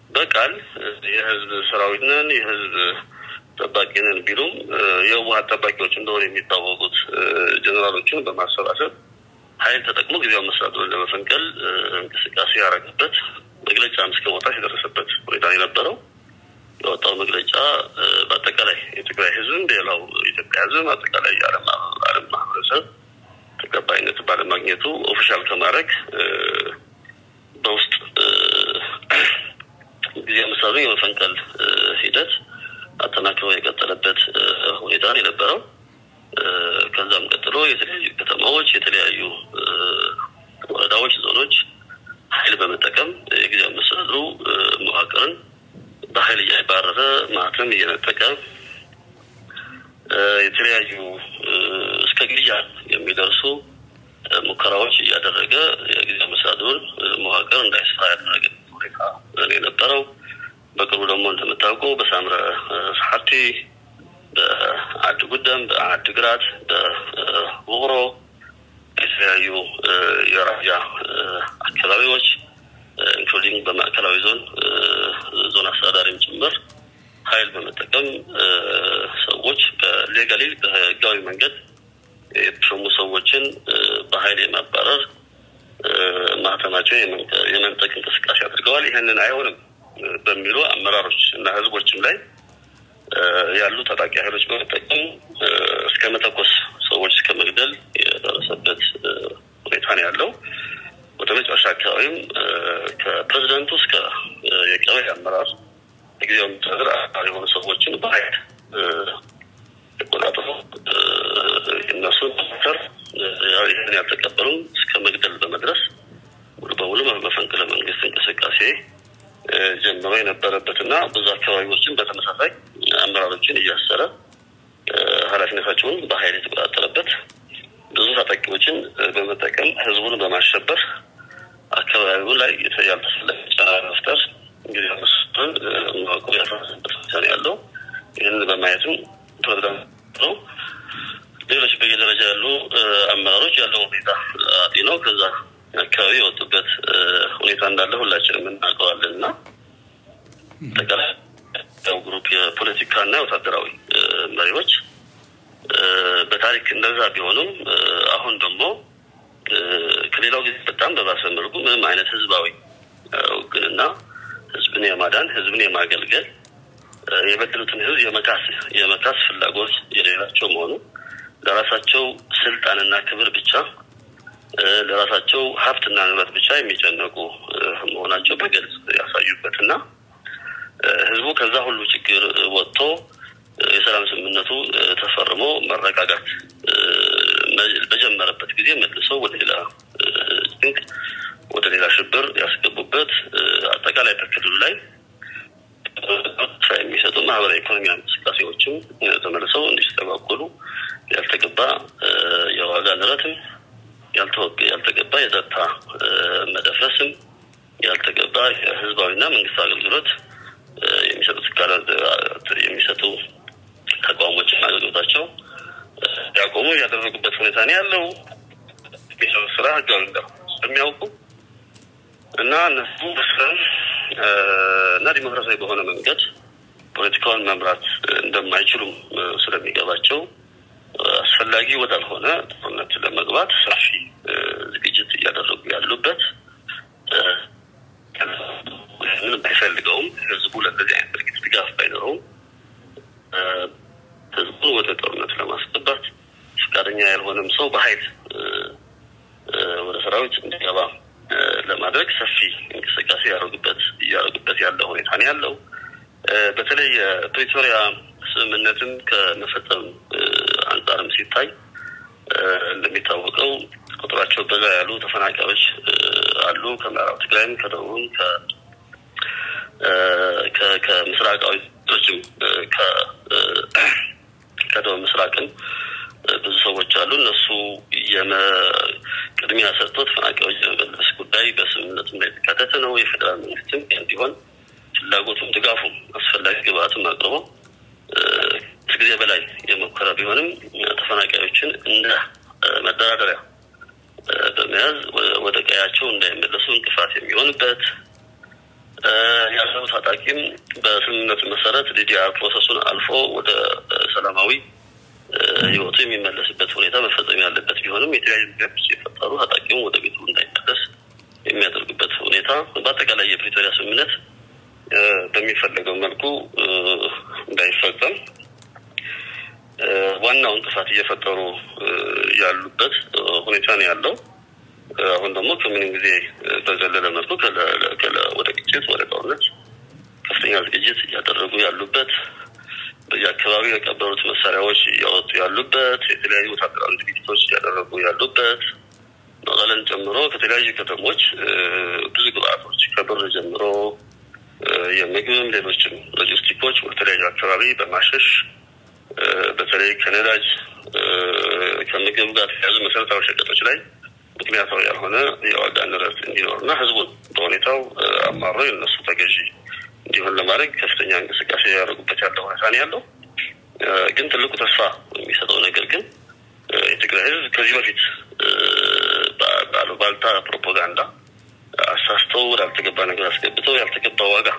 በቃል የህዝብ ሰራዊት ነን የህዝብ ጠባቂ ነን ቢሉም የህወሓት ጠባቂዎች እንደሆነ የሚታወቁት ጀነራሎችን በማሰባሰብ ኃይል ተጠቅሞ ጊዜው መስተዳድሩን ለመፈንቀል እንቅስቃሴ ያደረገበት መግለጫም እስከ መውጣት የደረሰበት ሁኔታ የነበረው። የወጣው መግለጫ በአጠቃላይ የትግራይ ህዝብ ሌላው ኢትዮጵያ ህዝብ አጠቃላይ ዓለም ማህበረሰብ ተቀባይነት ባለማግኘቱ ኦፊሻል ከማድረግ በውስጥ ጊዜው መስተዳድሩን የመፈንቀል ሂደት አጠናክሮ የቀጠለበት ሁኔታ ነው የነበረው። ከዛም ቀጥሎ የተለያዩ ከተማዎች የተለያዩ ወረዳዎች ዞኖች ኃይል በመጠቀም ጊዜው መስተዳድሩ መዋቅርን በኃይል እያባረረ ማተም እየነጠቀ የተለያዩ እስከ ግድያ የሚደርሱ ሙከራዎች እያደረገ የጊዜው መስተዳድሩን መዋቅር እንዳይሰራ ያደረገ ሁኔታ ነው የነበረው። በቅርቡ ደግሞ እንደምታውቀው በሳምረ ሰዓቲ በአድ ጉደም በአድ ግራት በውሮ የተለያዩ የራያ አካባቢዎች ኢንክሉዲንግ በማዕከላዊ ዞን አስተዳዳሪም ጭምር ኃይል በመጠቀም ሰዎች በሌጋሊ በህጋዊ መንገድ የተሾሙ ሰዎችን በኃይል የማባረር ማተማቸው የመንጠቅ እንቅስቃሴ አድርገዋል። ይህንን አይሆንም በሚሉ አመራሮች እና ህዝቦችም ላይ ያሉ ታጣቂ ኃይሎች በመጠቀም እስከ መተኮስ ሰዎች እስከ መግደል የደረሰበት ሁኔታ ነው ያለው። ወደ መጨረሻ አካባቢም ከፕሬዝዳንቱ እስከ የቀበሌ አመራር ጊዜው መስተዳድር የሆኑ ሰዎችን በኃይል ተቆጣጥሮ እነሱን መፍጠር ይህን ያልተቀበሉም እስከ መግደል በመድረስ ሙሉ በሙሉ መፈንቅለ መንግስት እንቅስቃሴ ጀምሮ የነበረበትና ብዙ አካባቢዎችን በተመሳሳይ አመራሮችን እያሰረ ኃላፊነታቸውን በኃይል የተቆጣጠረበት ብዙ ታጣቂዎችን በመጠቀም ህዝቡን በማሸበር አካባቢው ላይ ያልተፈለገ ጫና መፍጠር እንግዲህ አመስጥን ማቆም ያፈረሰበት ሁኔታ ያለው። ይህንን በማየትም ፕሬዝዳንቱ ሌሎች በየደረጃ ያሉ አመራሮች ያለው ሁኔታ አጤነው ከዛ አካባቢ የወጡበት ሁኔታ እንዳለ ሁላችንም እናውቀዋለንና ተቀላቀው የፖለቲካና ወታደራዊ መሪዎች በታሪክ እንደዛ ቢሆኑም አሁን ደግሞ ከሌላው ጊዜ በጣም በባሰ መልኩ ምንም አይነት ህዝባዊ ውግንና ህዝብን የማዳን ህዝብን የማገልገል የበደሉትን ህዝብ የመካስ ፍላጎት የሌላቸው መሆኑ ለራሳቸው ስልጣንና ክብር ብቻ ለራሳቸው ሀብትና ንብረት ብቻ የሚጨነቁ መሆናቸው በግልጽ ያሳዩበትና ህዝቡ ከዛ ሁሉ ችግር ወጥቶ የሰላም ስምምነቱ ተፈርሞ መረጋጋት በጀመረበት ጊዜ መልሰው ወደ ሌላ ሽብር ያስገቡበት አጠቃላይ በክልሉ ላይ የሚሰጡ ማህበራዊ ኢኮኖሚያዊ እንቅስቃሴዎችም ተመልሰው እንዲስተጓጎሉ ያልተገባ የዋጋ ንረትም ያልተገባ የጸጥታ መደፍረስም ያልተገባ ህዝባዊና መንግስታዊ አገልግሎት የሚሰጡ ተቋሞችና አገልግሎታቸው ያቆሙ ያደረጉበት ሁኔታ ነው ያለው። ስራ ህጋዊ እንደሚያውቁ እና እነሱ እና ዲሞክራሲያዊ በሆነ መንገድ ፖለቲካውን መምራት እንደማይችሉ ስለሚገባቸው አስፈላጊ ወዳልሆነ ጦርነት ለመግባት ሰፊ ዝግጅት እያደረጉ ያሉበት ምንም ባይፈልገውም ህዝቡ ለዚህ አይነት ድርጊት ድጋፍ ባይኖረውም ህዝቡን ወደ ጦርነት ለማስገባት ፍቃደኛ ያልሆነም ሰው በኃይል ወደ ሰራዊት እንዲገባ ለማድረግ ሰፊ እንቅስቃሴ ያደረጉበት ያለው ሁኔታ ነው ያለው። በተለይ ፕሪቶሪያ ስምምነትን ከመፈጸም አንጻርም ሲታይ እንደሚታወቀው ቁጥራቸው በዛ ያሉ ተፈናቃዮች አሉ። ከምዕራብ ትግራይም ከደቡብም ከምስራቃዊ ዞኖችም ከደቡብ ምስራቅም ብዙ ሰዎች አሉ። እነሱ ቅድሚያ ሰጥተው ተፈናቃዮች የመመለስ ጉዳይ በስምምነቱ ላይ ተካተተ ነው። የፌደራል መንግስትም እንዲሆን ፍላጎቱም ድጋፉም አስፈላጊ ግብአትም አቅርቦ ከጊዜ በላይ የሞከረ ቢሆንም ተፈናቃዮችን እንደ መደራደሪያ በመያዝ ወደ ቀያቸው እንዳይመለሱ እንቅፋት የሚሆንበት ያለው ታጣቂም በስምምነቱ መሰረት ዲዲአር ፕሮሰሱን አልፎ ወደ ሰላማዊ ህይወቱ የሚመለስበት ሁኔታ መፈጸም ያለበት ቢሆንም የተለያዩ ምክንያቶች የፈጠሩ ታጣቂውን ወደ ቤቱ እንዳይመለስ የሚያደርጉበት ሁኔታ በአጠቃላይ የፕሪቶሪያ ስምምነት በሚፈለገው መልኩ እንዳይፈጸም ዋናው እንቅፋት እየፈጠሩ ያሉበት ሁኔታ ነው ያለው። አሁን ደግሞ ከምንም ጊዜ በዘለለ መልኩ ወደ ግጭት ወደ ጦርነት ከፍተኛ ዝግጅት እያደረጉ ያሉበት በየአካባቢው የቀበሩት መሳሪያዎች ያወጡ ያሉበት የተለያዩ ወታደራዊ ዝግጅቶች እያደረጉ ያሉበት መቀለን ጨምሮ ከተለያዩ ከተሞች ብዙ ግብአቶች ከብር ጀምሮ የምግብም ሌሎችም ሎጂስቲኮች ወደ ተለያዩ አካባቢ በማሸሽ በተለይ ከነዳጅ ከምግብ ጋር የተያዙ መሰረታዊ ሸቀጦች ላይ ምክንያታዊ ያልሆነ የዋጋ ንረት እንዲኖርና ህዝቡን በሁኔታው አማሮ የነሱ ተገዢ እንዲሆን ለማድረግ ከፍተኛ እንቅስቃሴ ያደረጉበት ያለው ሁኔታ ነው ያለው። ግን ትልቁ ተስፋ የሚሰጠው ነገር ግን የትግራይ ህዝብ ከዚህ በፊት ባሉባልታ ፕሮፓጋንዳ አሳስተው ያልተገባ ነገር አስገብተው ያልተገባ ዋጋ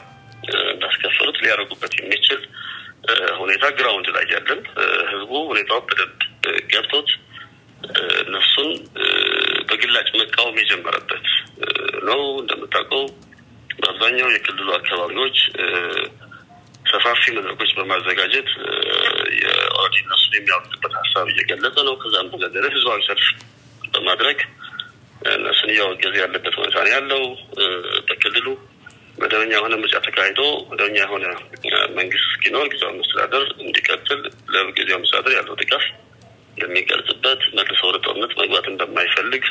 እንዳስከፈሉት ሊያደርጉበት የሚችል ሁኔታ ግራውንድ ላይ ያለን ህዝቡ ሁኔታው በደንብ ገብቶት እነሱን በግላጭ መቃወም የጀመረበት ነው። እንደምታውቀው በአብዛኛው የክልሉ አካባቢዎች ሰፋፊ መድረኮች በማዘጋጀት የኦዲት እነሱን የሚያወጡበት ሀሳብ እየገለጸ ነው። ከዛም በዘለለ ህዝባዊ ሰልፍ በማድረግ እነሱን እያወገዘ ያለበት ሁኔታ ነው ያለው። በክልሉ መደበኛ የሆነ ምርጫ ተካሂዶ መደበኛ የሆነ መንግስት እስኪኖር ጊዜያዊ መስተዳድር እንዲቀጥል ለጊዜያዊ መስተዳድር ያለው ድጋፍ የሚገልጽበት መልሶ ወደ ጦርነት መግባት እንደማይፈልግ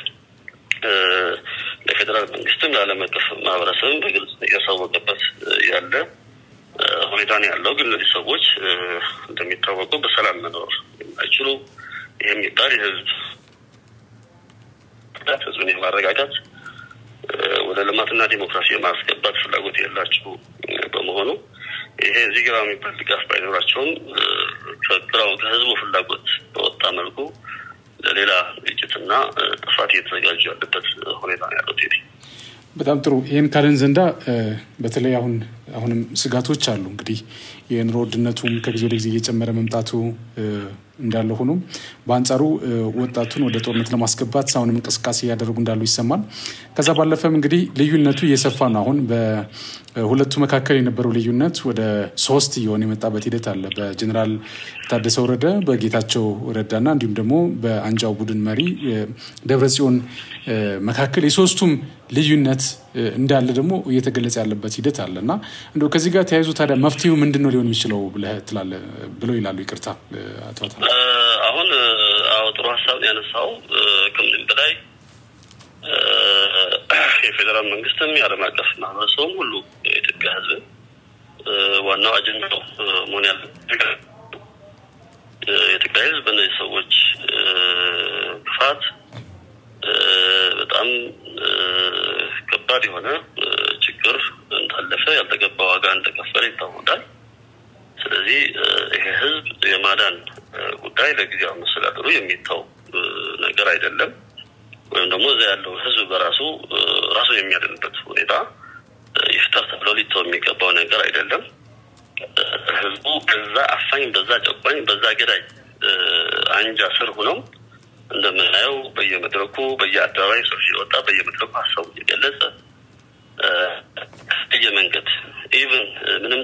ለፌደራል መንግስትም ለዓለም አቀፍ ማህበረሰብም በግልጽ ያሳወቀበት ያለ ሁኔታ ነው ያለው። ግን እነዚህ ሰዎች እንደሚታወቀው በሰላም መኖር የማይችሉ የሚባል ህዝብን የማረጋጋት ወደ ልማትና ዲሞክራሲ የማስገባት ፍላጎት የላቸው በመሆኑ ይሄ እዚህ ጋር የሚባል ድጋፍ ባይኖራቸውም ከህዝቡ ፍላጎት በወጣ መልኩ ለሌላ ግጭትና ጥፋት እየተዘጋጁ ያለበት ሁኔታ ነው ያለው። በጣም ጥሩ። ይሄን ካለን ዘንዳ በተለይ አሁን አሁንም ስጋቶች አሉ እንግዲህ የኑሮ ውድነቱም ከጊዜ ወደ ጊዜ እየጨመረ መምጣቱ እንዳለ ሆኖ በአንጻሩ ወጣቱን ወደ ጦርነት ለማስገባት አሁንም እንቅስቃሴ ያደረጉ እንዳሉ ይሰማል። ከዛ ባለፈም እንግዲህ ልዩነቱ እየሰፋ ነው። አሁን በሁለቱ መካከል የነበረው ልዩነት ወደ 3 የሆነ የመጣበት ሂደት አለ። በጀነራል ታደሰ ወረደ በጌታቸው ረዳና እንዲሁም ደግሞ በአንጃው ቡድን መሪ ደብረጽዮን መካከል የሶስቱም ልዩነት እንዳለ ደግሞ እየተገለጸ ያለበት ሂደት አለና እንደው ከዚህ ጋር ተያይዞ ታዲያ መፍትሄው ምንድነው ሊሆን የሚችለው ብለው ይላሉ? ይቅርታ አቶ አሁን ጥሩ ሐሳብ ያነሳው ከምንም በላይ የፌደራል መንግስትም የዓለም አቀፍ ማህበረሰቡም ሁሉ የኢትዮጵያ ሕዝብ ዋናው አጀንዳው መሆን ያለበት የኢትዮጵያ ሕዝብ በእነዚህ ሰዎች ክፋት በጣም ከባድ የሆነ ችግር እንዳለፈ ያልተገባ ዋጋ እንደከፈለ ይታወቃል። ስለዚህ ይሄ ሕዝብ የማዳን ጉዳይ ለጊዜው መሰላደሩ የሚታው ነገር አይደለም። ወይም ደግሞ እዛ ያለው ሕዝብ በራሱ የሚያድንበት ሁኔታ ይፍጠር ተብሎ ሊተው የሚገባው ነገር አይደለም። ሕዝቡ በዛ አፋኝ፣ በዛ ጨቋኝ፣ በዛ ገዳይ አንጃ ስር ሆነው እንደምናየው በየመድረኩ በየአደባባይ ሰው ሲወጣ በየመድረኩ ሀሳቡ እየገለጸ በየመንገድ ኢቭን ምንም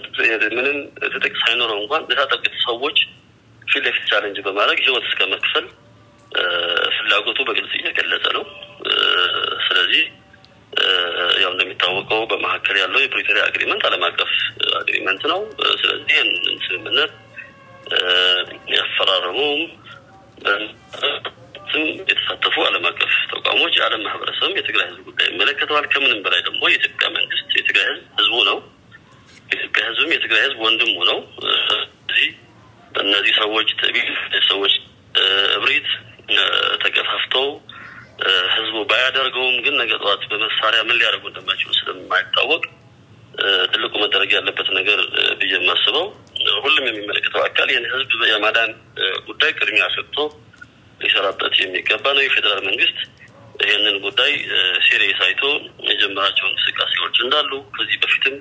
ተጠቅ ሳይኖረው እንኳን ለታጠቁት ሰዎች ፊት ለፊት ቻሌንጅ በማድረግ ህይወት እስከ መክፈል ፍላጎቱ በግልጽ እየገለጸ ነው። ስለዚህ ያው እንደሚታወቀው በመሐከል ያለው የፕሪቶሪያ አግሪመንት ዓለም አቀፍ አግሪመንት ነው። ስለዚህ ስምምነት ያፈራረሙም የተሳተፉ ዓለም አቀፍ ተቋሞች የዓለም ማህበረሰብ የትግራይ ህዝብ ጉዳይ ይመለከተዋል። ከምንም በላይ ደግሞ የኢትዮጵያ መንግስት የትግራይ ህዝቡ ነው። የኢትዮጵያ ህዝብም የትግራይ ህዝብ ወንድሙ ነው። ስለዚህ እነዚህ ሰዎች እብሪት ተገፋፍተው ህዝቡ ባያደርገውም ግን ነገ ጠዋት በመሳሪያ ምን ሊያደርጉ እንደማይችሉ ስለማይታወቅ ትልቁ መደረግ ያለበት ነገር ብዬ የማስበው ሁሉም የሚመለከተው አካል ይህን ህዝብ የማዳን ጉዳይ ቅድሚያ ሰጥቶ ሊሰራበት የሚገባ ነው። የፌደራል መንግስት ይህንን ጉዳይ ሲሪየስ አይቶ የጀመራቸው እንቅስቃሴዎች እንዳሉ ከዚህ በፊትም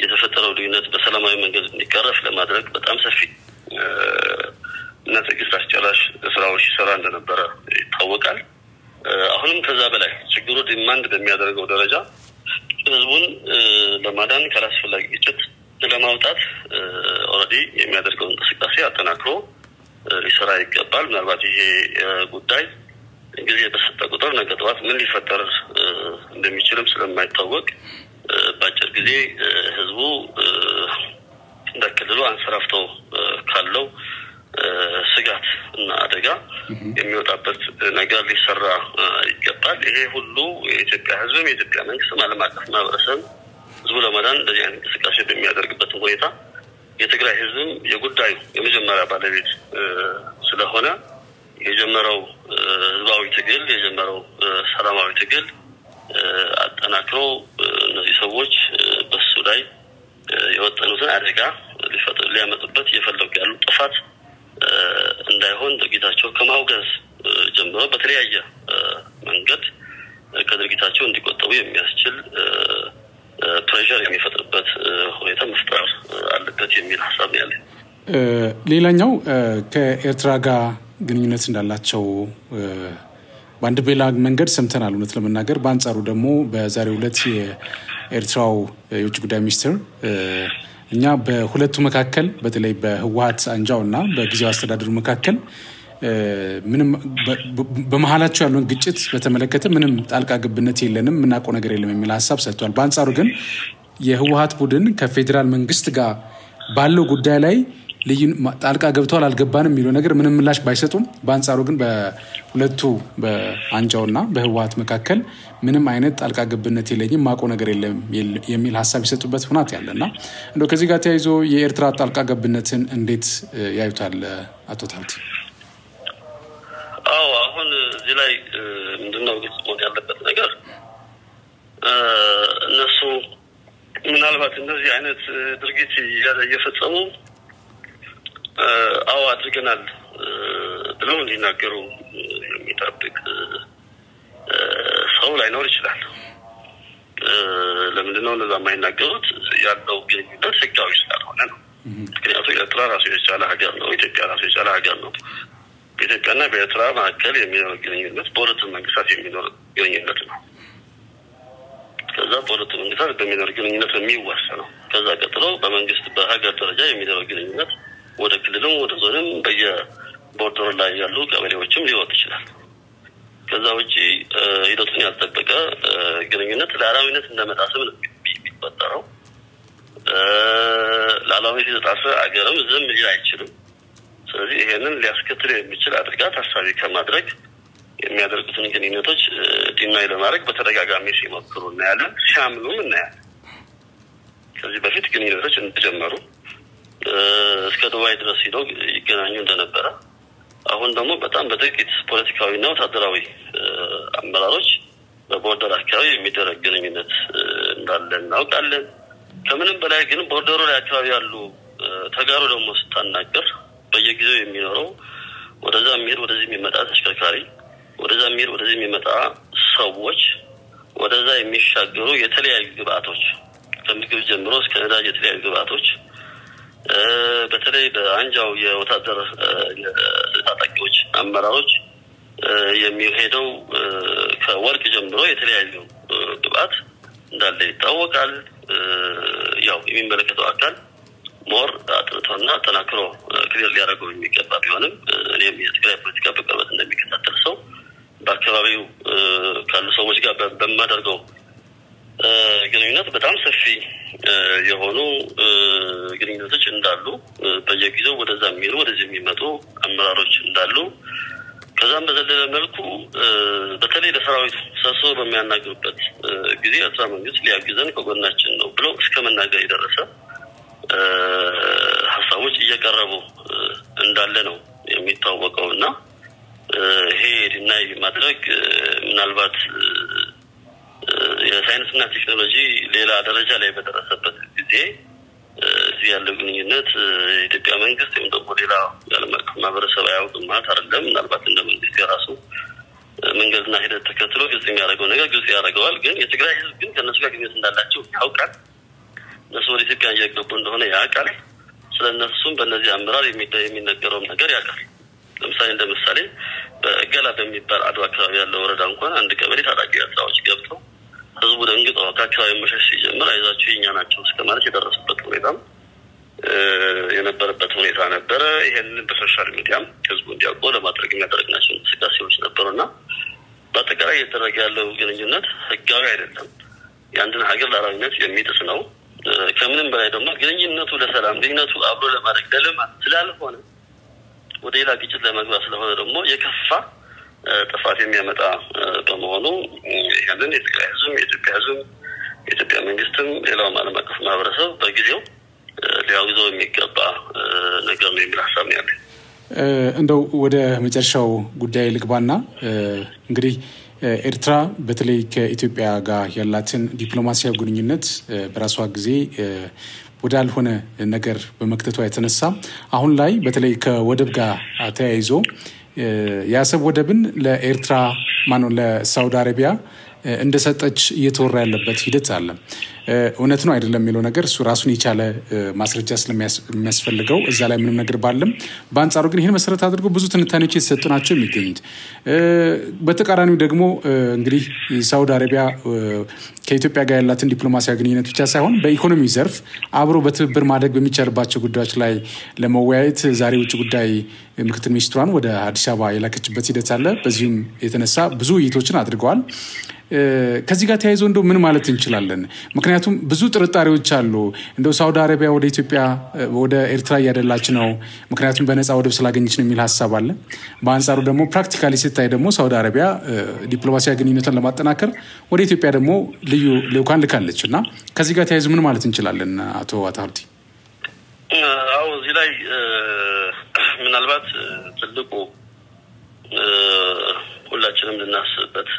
የተፈጠረው ልዩነት በሰላማዊ መንገድ እንዲቀረፍ ለማድረግ በጣም ሰፊ እና ትዕግስት አስጨራሽ ስራዎች ሲሰራ እንደነበረ ይታወቃል። አሁንም ከዛ በላይ ችግሩ ዲማንድ በሚያደርገው ደረጃ ህዝቡን ለማዳን ካላስፈላጊ ግጭት ለማውጣት ኦልሬዲ የሚያደርገው እንቅስቃሴ አጠናክሮ ሊሰራ ይገባል። ምናልባት ይሄ ጉዳይ ጊዜ በሰጠ ቁጥር ነገ ጠዋት ምን ሊፈጠር እንደሚችልም ስለማይታወቅ በአጭር ጊዜ ህዝቡ እንደክልሉ አንሰራፍቶ ካለው ስጋት እና አደጋ የሚወጣበት ነገር ሊሰራ ይገባል። ይሄ ሁሉ የኢትዮጵያ ህዝብም የኢትዮጵያ መንግስትም ዓለም አቀፍ ማህበረሰብ ህዝቡ ለማዳን እንደዚህ አይነት እንቅስቃሴ በሚያደርግበት ሁኔታ የትግራይ ህዝብም የጉዳዩ የመጀመሪያ ባለቤት ስለሆነ የጀመረው ህዝባዊ ትግል የጀመረው ሰላማዊ ትግል አጠናክሮ እነዚህ ሰዎች በሱ ላይ የወጠኑትን አደጋ ሊያመጡበት እየፈለጉ ያሉ ጥፋት እንዳይሆን ድርጊታቸው ከማውገዝ ጀምሮ በተለያየ መንገድ ከድርጊታቸው እንዲቆጠቡ የሚያስችል ፕሬሸር የሚፈጥርበት ሁኔታ መፍጠር አለበት የሚል ሐሳብ ያለ። ሌላኛው ከኤርትራ ጋር ግንኙነት እንዳላቸው በአንድ ቤላ መንገድ ሰምተናል እውነት ለመናገር። በአንጻሩ ደግሞ በዛሬው ዕለት የኤርትራው የውጭ ጉዳይ ሚኒስትር እኛ በሁለቱ መካከል በተለይ በህወሓት አንጃውና በጊዜው አስተዳደሩ መካከል ምንም በመሃላቸው ያለውን ግጭት በተመለከተ ምንም ጣልቃ ገብነት የለንም ምናቆ ነገር የለም የሚል ሐሳብ ሰጥቷል። በአንጻሩ ግን የህወሓት ቡድን ከፌደራል መንግስት ጋር ባለው ጉዳይ ላይ ጣልቃ ገብቷል አልገባንም የሚለው ነገር ምንም ምላሽ ባይሰጡም በአንጻሩ ግን በሁለቱ በአንጃውና በህወሓት መካከል ምንም አይነት ጣልቃ ገብነት የለኝም ማቆ ነገር የለም የሚል ሐሳብ ይሰጡበት ሁኔታ ያለና እንደው ከዚህ ጋር ተያይዞ የኤርትራ ጣልቃ ገብነትን እንዴት ያዩታል አቶ ታልቲ? አሁን እዚህ ላይ ምንድነው ግልጽ መሆን ያለበት ነገር እነሱ ምናልባት እንደዚህ አይነት ድርጊት እየፈጸሙ አድርገናል ብለው እንዲናገሩ የሚጠብቅ ሰው ላይኖር ይችላል። ለምንድነው ለዛ ማይናገሩት ያለው ግንኙነት ህጋዊ ስላልሆነ ነው ምክንያቱም ኤርትራ ራሱ የቻለ ሀገር ነው ኢትዮጵያ ራሱ የቻለ ሀገር ነው በኢትዮጵያና በኤርትራ መካከል የሚኖር ግንኙነት በሁለቱ መንግስታት የሚኖር ግንኙነት ነው ከዛ በሁለቱ መንግስታት በሚኖር ግንኙነት የሚወሰነው ከዛ ቀጥሎ በመንግስት በሀገር ደረጃ የሚኖር ግንኙነት ወደ ክልሉም ወደ ዞንም በየቦርደሩ ላይ ያሉ ቀበሌዎችም ሊወጥ ይችላል ከዛ ውጪ ሂደቱን ያልጠበቀ ግንኙነት ለዓላማዊነት እንደመጣሰብ ነው የሚፈጠረው ለዓላማዊነት የተጣሰ አገርም ዝም ሊል አይችልም ስለዚህ ይሄንን ሊያስከትል የሚችል አደጋ ታሳቢ ከማድረግ የሚያደርጉትን ግንኙነቶች ዲናይ ለማድረግ በተደጋጋሚ ሲሞክሩ እናያለን ሲያምኑም እናያለን ከዚህ በፊት ግንኙነቶች እንደጀመሩ እስከ ዱባይ ድረስ ሄደው ይገናኙ እንደነበረ አሁን ደግሞ በጣም በጥቂት ፖለቲካዊና ወታደራዊ አመራሮች በቦርደር አካባቢ የሚደረግ ግንኙነት እንዳለ እናውቃለን ከምንም በላይ ግን ቦርደሩ ላይ አካባቢ ያሉ ተጋሩ ደግሞ ስታናገር በየጊዜው የሚኖረው ወደዛ የሚሄድ ወደዚህ የሚመጣ ተሽከርካሪ ወደዛ የሚሄድ ወደዚህ የሚመጣ ሰዎች ወደዛ የሚሻገሩ የተለያዩ ግብአቶች ከምግብ ጀምሮ እስከ ነዳጅ የተለያዩ ግብአቶች በተለይ በአንጃው የወታደር የታጣቂዎች አመራሮች የሚሄደው ከወርቅ ጀምሮ የተለያዩ ግብአት እንዳለ ይታወቃል ያው የሚመለከተው አካል ሞር አጥርቶና ተናክሮ ክሊር ሊያደርገው የሚገባ ቢሆንም እኔም የትግራይ ፖለቲካ በቅርበት እንደሚከታተል ሰው በአካባቢው ካሉ ሰዎች ጋር በማደርገው ግንኙነት በጣም ሰፊ የሆኑ ግንኙነቶች እንዳሉ በየጊዜው ወደዛ የሚሄዱ ወደዚህ የሚመጡ አመራሮች እንዳሉ ከዛም በዘለለ መልኩ በተለይ ለሰራዊት ሰሶ በሚያናግሩበት ጊዜ ኤርትራ መንግስት ሊያግዘን ከጎናችን ነው ብሎ እስከ መናገር የደረሰ ሐሳቦች እየቀረቡ እንዳለ ነው የሚታወቀውና ይሄ ዲናይ ማድረግ ምናልባት የሳይንስና ቴክኖሎጂ ሌላ ደረጃ ላይ በደረሰበት ጊዜ እዚህ ያለው ግንኙነት የኢትዮጵያ መንግስት ወይም ደግሞ ሌላ የዓለም አቀፍ ማህበረሰብ አያውቅም ማለት አይደለም ምናልባት እንደ መንግስት የራሱ መንገድና ሂደት ተከትሎ ግልጽ የሚያደርገው ነገር ግልጽ ያደርገዋል ግን የትግራይ ህዝብ ግን ከነሱ ጋር ግንኙነት እንዳላቸው ያውቃል እነሱ ወደ ኢትዮጵያ እየገቡ እንደሆነ ያውቃል ስለነሱም በእነዚህ አመራር የሚነገረው ነገር ያውቃል ለምሳሌ እንደምሳሌ በገላ በሚባል አድዋ አካባቢ ያለው ወረዳ እንኳን አንድ ቀበሌ ታጣቂ ያጣዎች ገብተው ህዝቡ ደንግጦ ከአካባቢ መሸሽ ሲጀምር አይዛችሁ የኛ ናቸው እስከማለት የደረሰበት ሁኔታም የነበረበት ሁኔታ ነበረ ይሄንን በሶሻል ሚዲያም ህዝቡ እንዲያውቀው ለማድረግ የሚያደርግናቸው እንቅስቃሴዎች ነበሩና በአጠቃላይ እየተደረገ ያለው ግንኙነት ህጋዊ አይደለም የአንድን ሀገር ሉዓላዊነት የሚጥስ ነው ከምንም በላይ ደግሞ ግንኙነቱ ለሰላም ግንኙነቱ አብሮ ለማድረግ ለልማት ስላልሆነ ወደ ሌላ ግጭት ለመግባት ስለሆነ ደግሞ የከፋ ጥፋት የሚያመጣ በመሆኑ ያንን የትግራይ ህዝብ የኢትዮጵያ መንግስትም ሌላው ዓለም አቀፍ ማህበረሰብ በጊዜው ሊያውዘው የሚገባ ነገር ነው የሚል ሐሳብ ነው ያለኝ እንደው ወደ መጨረሻው ጉዳይ ልግባና እንግዲህ ኤርትራ በተለይ ከኢትዮጵያ ጋር ያላትን ዲፕሎማሲያዊ ግንኙነት በራሷ ጊዜ ወዳልሆነ ነገር በመክተቷ የተነሳ አሁን ላይ በተለይ ከወደብ ጋር ተያይዞ ያሰብ ወደብን ለኤርትራ ለሳውዲ አረቢያ እንደሰጠች እየተወራ ያለበት ሂደት አለ እውነት ነው አይደለም የሚለው ነገር እሱ ራሱን የቻለ ማስረጃ ስለሚያስፈልገው እዛ ላይ ምንም ነገር ባለም በአንጻሩ ግን ይሄን መሰረት አድርጎ ብዙ ትንታኔዎች የተሰጡ ናቸው የሚገኙት በተቃራኒው ደግሞ እንግዲህ ሳውዲ አረቢያ ከኢትዮጵያ ጋር ያላትን ዲፕሎማሲያዊ ግንኙነት ብቻ ሳይሆን በኢኮኖሚ ዘርፍ አብሮ በትብብር ማደግ በሚቻልባቸው ጉዳዮች ላይ ለመወያየት ዛሬ ውጭ ጉዳይ ምክትል ሚኒስትሯን ወደ አዲስ አበባ የላከችበት ሂደት አለ በዚህም የተነሳ ብዙ ውይይቶችን አድርገዋል ከዚህ ጋር ተያይዞ እንደው ምን ማለት እንችላለን ምክንያቱም ብዙ ጥርጣሬዎች አሉ እንደው ሳውዲ አረቢያ ወደ ኢትዮጵያ ወደ ኤርትራ ያደላች ነው ምክንያቱም በነፃ ወደብ ስላገኘች ነው የሚል ሐሳብ አለ በአንጻሩ ደግሞ ፕራክቲካሊ ሲታይ ደግሞ ሳውዲ አረቢያ ዲፕሎማሲያዊ ግንኙነትን ለማጠናከር ወደ ኢትዮጵያ ደግሞ ልዩ ልኡካን ልካለችና ከዚህ ጋር ተያይዞ ምን ማለት እንችላለን አቶ አታርቲ አው እዚህ ላይ ምናልባት ትልቁ ሁላችንም ልናስብበት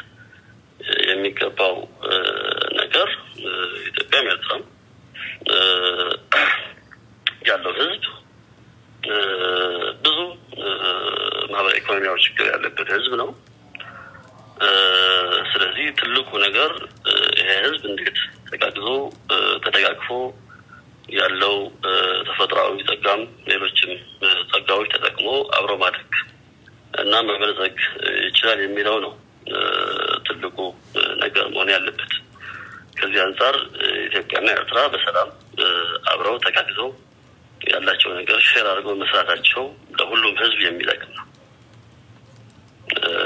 የሚገባው ነገር ኢትዮጵያም ኤርትራም ያለው ህዝብ ብዙ ማህበራዊ ኢኮኖሚያዊ ችግር ያለበት ህዝብ ነው ስለዚህ ትልቁ ነገር ይሄ ህዝብ እንዴት ተጋግዞ ተደጋግፎ ያለው ተፈጥሯዊ ጸጋም ሌሎችም ጸጋዎች ተጠቅሞ አብሮ ማደግ እና መበልጸግ ይችላል የሚለው ነው ትልቁ ነገር መሆን ያለበት። ከዚህ አንፃር ኢትዮጵያና ኤርትራ በሰላም አብረው ተጋግዘው ያላቸው ነገር ሼር አድርገው መስራታቸው ለሁሉም ህዝብ የሚጠቅም ነው።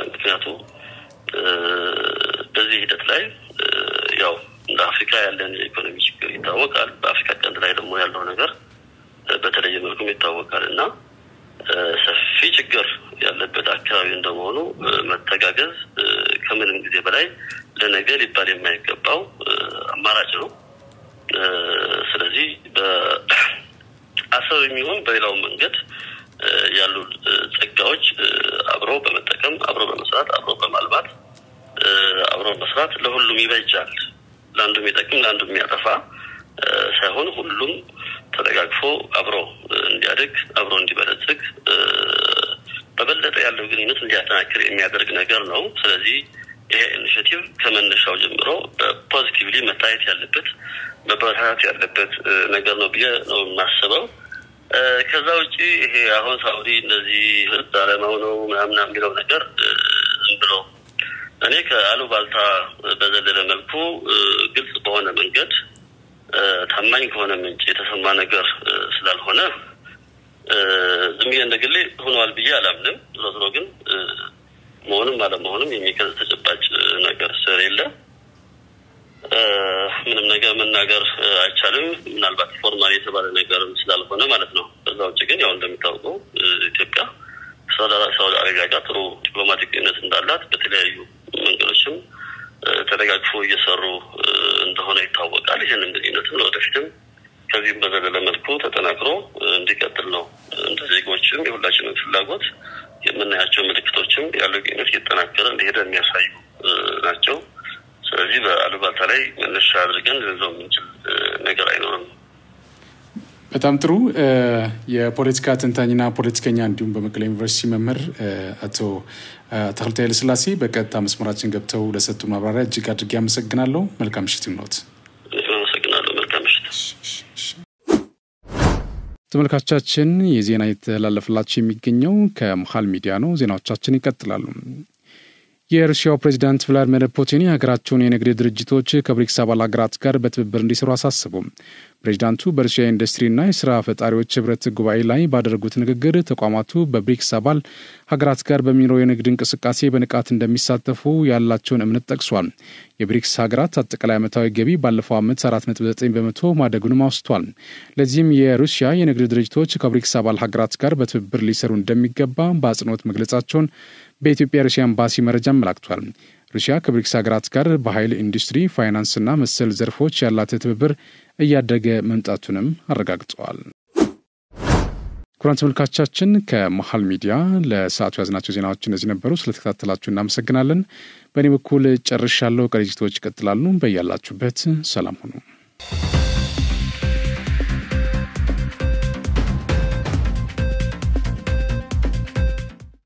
ምክንያቱም በዚህ ሂደት ላይ ያው እንደ አፍሪካ ያለን ኢኮኖሚ ችግር ይታወቃል። በአፍሪካ ቀንድ ላይ ደግሞ ያለው ነገር በተለየ መልኩ ይታወቃልና ሰፊ ችግር ያለበት አካባቢ እንደሆነ መተጋገዝ ከምንም ጊዜ በላይ ለነገ ሊባል የማይገባው አማራጭ ነው። ስለዚህ በአሰብ የሚሆን በሌላው መንገድ ያሉ ጸጋዎች አብሮ በመጠቀም አብሮ በመስራት አብሮ በማልማት አብሮ መስራት ለሁሉም ይበጃል። ለአንዱም ይጠቅም ለአንዱም የሚያጠፋ ሳይሆን ሁሉም ተደጋግፎ አብሮ እንዲያድግ አብሮ እንዲበለጽግ በበለጠ ያለው ግንኙነት እንዲያጠናክር የሚያደርግ ነገር ነው። ስለዚህ ይሄ ኢኒሺያቲቭ ከመነሻው ጀምሮ በፖዚቲቭሊ መታየት ያለበት መበረታታት ያለበት ነገር ነው ብዬ ነው የማስበው። ከዛ ውጪ ይሄ አሁን ሳውዲ እንደዚህ ዛሬማው ነው ምናምን የሚለው ነገር ዝም ብሎ እኔ ከአሉባልታ በዘለለ መልኩ ግልጽ በሆነ መንገድ ታማኝ ከሆነ ምንጭ የተሰማ ነገር ስላልሆነ ዝም ብዬ እንደግሌ ሆኗል ብዬ አላምንም። ዞሮ ግን መሆንም አለመሆንም የሚከዝ ተጨባጭ ነገር ስለሌለ ምንም ነገር መናገር አይቻልም። ምናልባት ፎርማሊ የተባለ ነገር ስላልሆነ ማለት ነው። ከዛ ውጪ ግን ያው እንደምታውቀው ኢትዮጵያ ሳውዲ አረቢያ ጋር ጥሩ ዲፕሎማቲክ ግንኙነት እንዳላት በተለያዩ መንገዶችም ተደጋግፎ እየሰሩ እንደሆነ ይታወቃል። ይሄንን ግንኙነት ወደፊትም ከዚህም በዘለለ መልኩ ተጠናክሮ እንዲቀጥል ነው እንደ ዜጎችም የሁላችንም ፍላጎት። የምናያቸው ምልክቶችም ያለው ግንኙነት እየተጠናከረ እንደሄደ የሚያሳዩ ናቸው። ስለዚህ በአሉባልታ ላይ መነሻ አድርገን ልንለው የምንችል ነገር አይኖርም። በጣም ጥሩ። የፖለቲካ ተንታኝና ፖለቲከኛ እንዲሁም በመቀሌ ዩኒቨርሲቲ መምህር አቶ ተክልተ ኃይለሥላሴ በቀጥታ መስመራችን ገብተው ለሰጡ ማብራሪያ እጅግ አድርጌ አመሰግናለሁ። መልካም ምሽት ይሁንልዎት። አመሰግናለሁ። መልካም ምሽት። ተመልካቾቻችን የዜና የተላለፈላችሁ የሚገኘው ከመሃል ሚዲያ ነው። ዜናዎቻችን ይቀጥላሉ። የሩሲያው ፕሬዝዳንት ቭላድሚር ፑቲን የሀገራቸውን የንግድ ድርጅቶች ከብሪክስ አባል ሀገራት ጋር በትብብር እንዲሰሩ አሳሰቡ። ፕሬዝዳንቱ በሩሲያ ኢንዱስትሪና የስራ ፈጣሪዎች ህብረት ጉባኤ ላይ ባደረጉት ንግግር ተቋማቱ በብሪክስ አባል ሀገራት ጋር በሚኖረው የንግድ እንቅስቃሴ በንቃት እንደሚሳተፉ ያላቸውን እምነት ጠቅሷል። የብሪክስ ሀገራት አጠቃላይ ዓመታዊ ገቢ ባለፈው ዓመት 4.9% ማደጉንም አውስቷል። ለዚህም የሩሲያ የንግድ ድርጅቶች ከብሪክስ አባል ሀገራት ጋር በትብብር ሊሰሩ እንደሚገባ በአጽንኦት መግለጻቸውን በኢትዮጵያ ሩሲያ ኤምባሲ መረጃ አመላክቷል። ሩሲያ ከብሪክስ ሀገራት ጋር በኃይል ኢንዱስትሪ፣ ፋይናንስና መሰል ዘርፎች ያላት ትብብር እያደገ መምጣቱንም አረጋግጠዋል። ክቡራን ተመልካቾቻችን ከመሃል ሚዲያ ለሰዓቱ ያዝናቸው ዜናዎች እነዚህ ነበሩ። ስለተከታተላችሁ እናመሰግናለን። በእኔ በኩል ጨርሻለሁ። ቀሪ ዝግጅቶች ይቀጥላሉ። በያላችሁበት ሰላም ሁኑ።